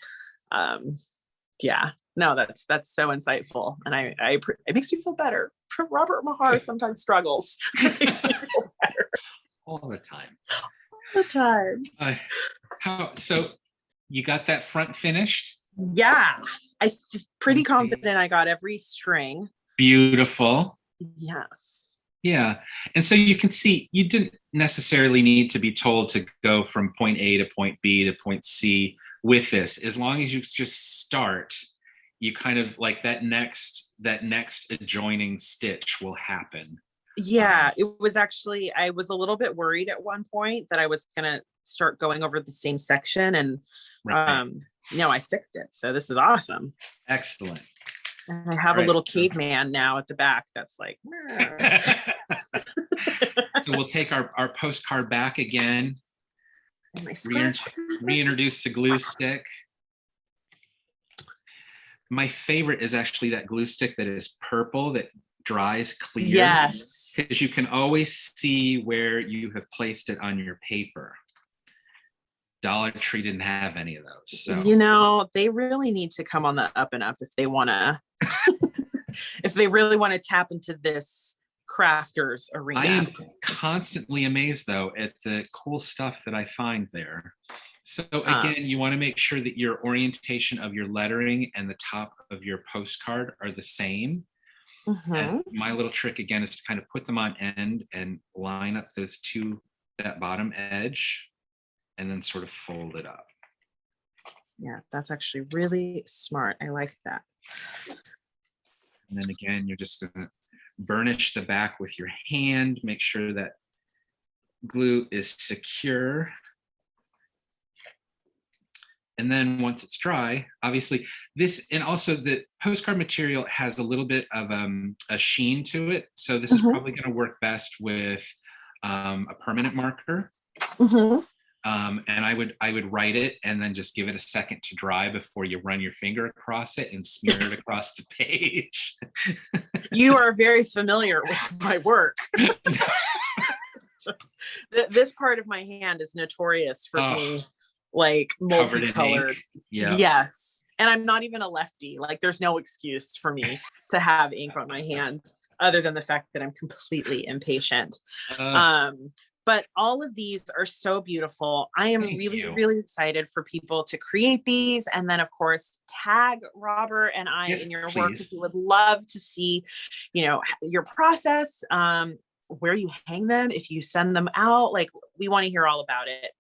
no, that's so insightful, and it makes me feel better. Robert Mahar sometimes struggles. It makes me feel better all the time. So you got that front finished? Yeah, I'm pretty confident I got every string. Beautiful. Yes. Yeah. And so you can see you didn't necessarily need to be told to go from point A to point B to point C with this. As long as you just start, you kind of like that next adjoining stitch will happen. Yeah, it was actually, I was a little bit worried at one point that I was going to start going over the same section, and no, I fixed it. So this is awesome. Excellent. And I have a little caveman now at the back that's like. So we'll take our postcard back again. Reintroduce the glue stick. My favorite is actually that glue stick that is purple that dries clear. Yes. Because you can always see where you have placed it on your paper. Dollar Tree didn't have any of those. So. You know, they really need to come on the up and up if they want to, if they really want to tap into this crafters arena. I am constantly amazed, though, at the cool stuff that I find there. So again, you want to make sure that your orientation of your lettering and the top of your postcard are the same. Mm-hmm. And my little trick, again, is to kind of put them on end and line up that bottom edge, and then sort of fold it up. Yeah, that's actually really smart. I like that. And then again, you're just going to burnish the back with your hand, make sure that glue is secure. And then once it's dry, obviously and also the postcard material has a little bit of a sheen to it. So this is probably going to work best with a permanent marker. Mm-hmm. And I would write it and then just give it a second to dry before you run your finger across it and smear it across the page. You are very familiar with my work. This part of my hand is notorious for being like multicolored. Yeah. Yes. And I'm not even a lefty. Like there's no excuse for me to have ink on my hand other than the fact that I'm completely impatient. But all of these are so beautiful. I am Thank really, you. really excited for people to create these. And then, of course, tag Robert and I Yes, in your work, please. because we would love to see, your process, where you hang them, if you send them out. Like, we want to hear all about it.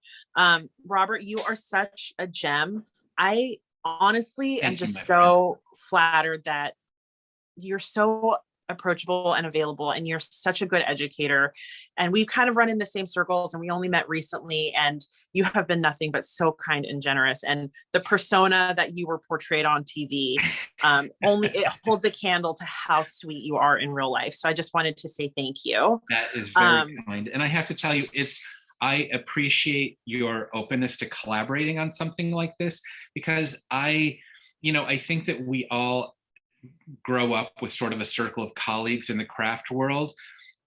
Robert, you are such a gem. I honestly am Thank you, my just friend. so flattered that you're so approachable and available, and you're such a good educator, and we've kind of run in the same circles, and we only met recently, and you have been nothing but so kind and generous, and the persona that you were portrayed on TV, only it holds a candle to how sweet you are in real life. So I just wanted to say thank you. That is very kind. And I have to tell you, I appreciate your openness to collaborating on something like this, because I think that we all grow up with sort of a circle of colleagues in the craft world,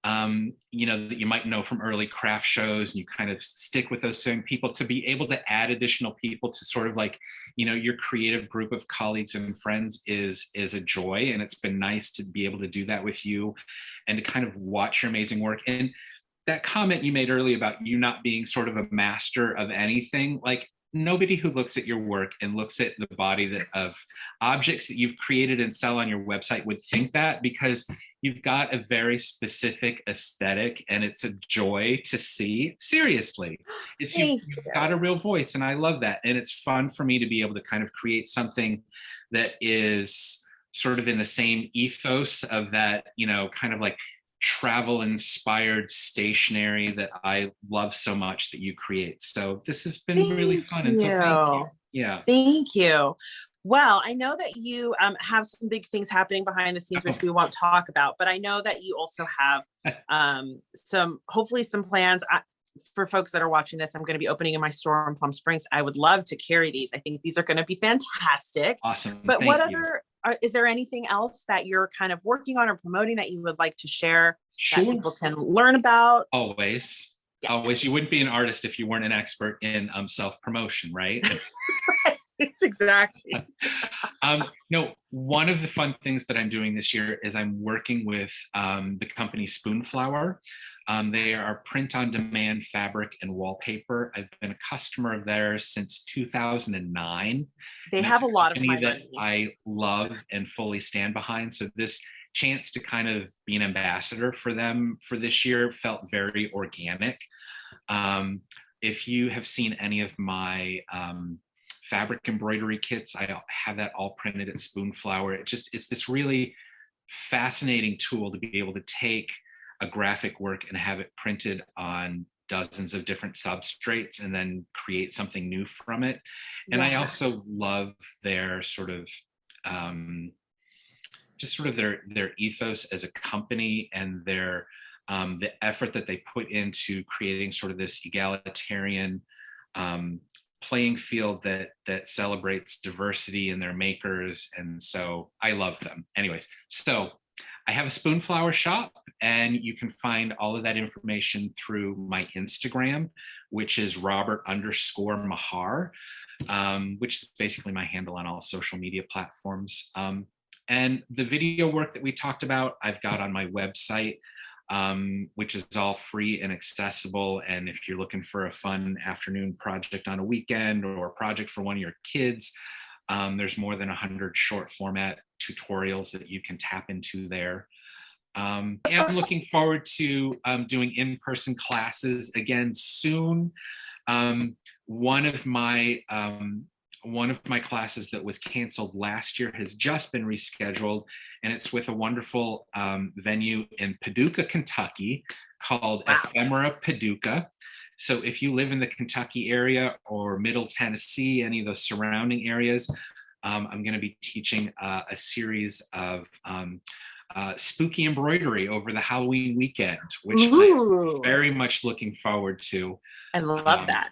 that you might know from early craft shows, and you kind of stick with those same people. To be able to add additional people to sort of like, your creative group of colleagues and friends is a joy. And it's been nice to be able to do that with you and to kind of watch your amazing work. And that comment you made earlier about you not being sort of a master of anything, like, nobody who looks at your work and looks at the body of objects that you've created and sell on your website would think that, because you've got a very specific aesthetic and it's a joy to see. Seriously, you've got a real voice, and I love that. And it's fun for me to be able to kind of create something that is sort of in the same ethos of that, kind of like travel inspired stationery that I love so much that you create. So this has been really fun. And so thank you. Yeah. Thank you. Well, I know that you have some big things happening behind the scenes, which we won't talk about, but I know that you also have hopefully some plans. For folks that are watching this, I'm going to be opening in my store in Palm Springs. I would love to carry these. I think these are going to be fantastic. Awesome. But is there anything else that you're kind of working on or promoting that you would like to share that people can learn about? Always. Yeah. Always. You wouldn't be an artist if you weren't an expert in self-promotion, right? It's exactly. One of the fun things that I'm doing this year is I'm working with the company Spoonflower. They are print-on-demand fabric and wallpaper. I've been a customer of theirs since 2009. They have a lot of my that I love and fully stand behind. So this chance to kind of be an ambassador for them for this year felt very organic. If you have seen any of my fabric embroidery kits, I have that all printed at Spoonflower. It's this really fascinating tool to be able to take a graphic work and have it printed on dozens of different substrates and then create something new from it. And I also love their sort of their ethos as a company, and their the effort that they put into creating sort of this egalitarian playing field that celebrates diversity in their makers. And so I love them. Anyways, so I have a Spoonflower shop, and you can find all of that information through my Instagram, which is Robert_Mahar, which is basically my handle on all social media platforms. And the video work that we talked about, I've got on my website, which is all free and accessible. And if you're looking for a fun afternoon project on a weekend, or a project for one of your kids, there's more than 100 short format tutorials that you can tap into there. And I'm looking forward to doing in-person classes again soon. One of my classes that was canceled last year has just been rescheduled, and it's with a wonderful venue in Paducah, Kentucky, called Ephemera Paducah. So if you live in the Kentucky area or Middle Tennessee, any of those surrounding areas, I'm going to be teaching a series of spooky embroidery over the Halloween weekend, which I'm very much looking forward to. I love that.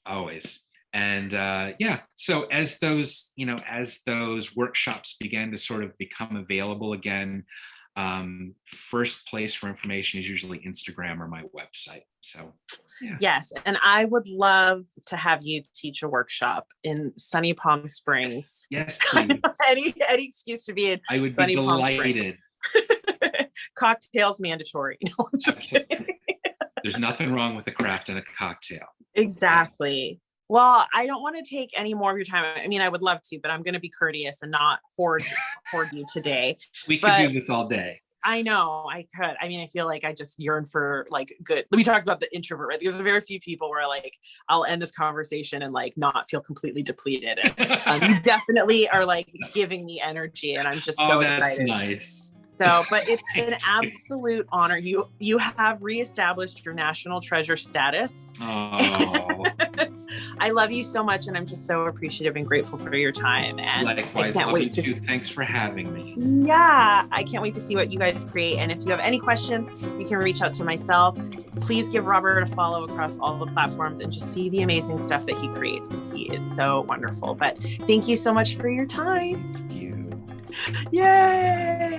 Always. And so as those workshops began to sort of become available again, first place for information is usually Instagram or my website. So yes, and I would love to have you teach a workshop in sunny Palm Springs. Yes, please. any excuse to be in I would sunny be delighted. Cocktails mandatory. No, I'm just kidding. There's nothing wrong with a craft and a cocktail. Exactly. Well, I don't want to take any more of your time. I mean, I would love to, but I'm going to be courteous and not hoard you today. We could do this all day. I know I could. I mean, I feel like I just yearn for like good. We talked about the introvert, right? There's very few people where like I'll end this conversation and like not feel completely depleted. And you definitely are like giving me energy, and I'm just so excited. That's nice. So, but it's an absolute honor. You have reestablished your national treasure status. Oh. I love you so much, and I'm just so appreciative and grateful for your time. And likewise, I can't wait to. Thanks for having me. Yeah, I can't wait to see what you guys create. And if you have any questions, you can reach out to myself. Please give Robert a follow across all the platforms and just see the amazing stuff that he creates, because he is so wonderful. But thank you so much for your time. Thank you. Yay!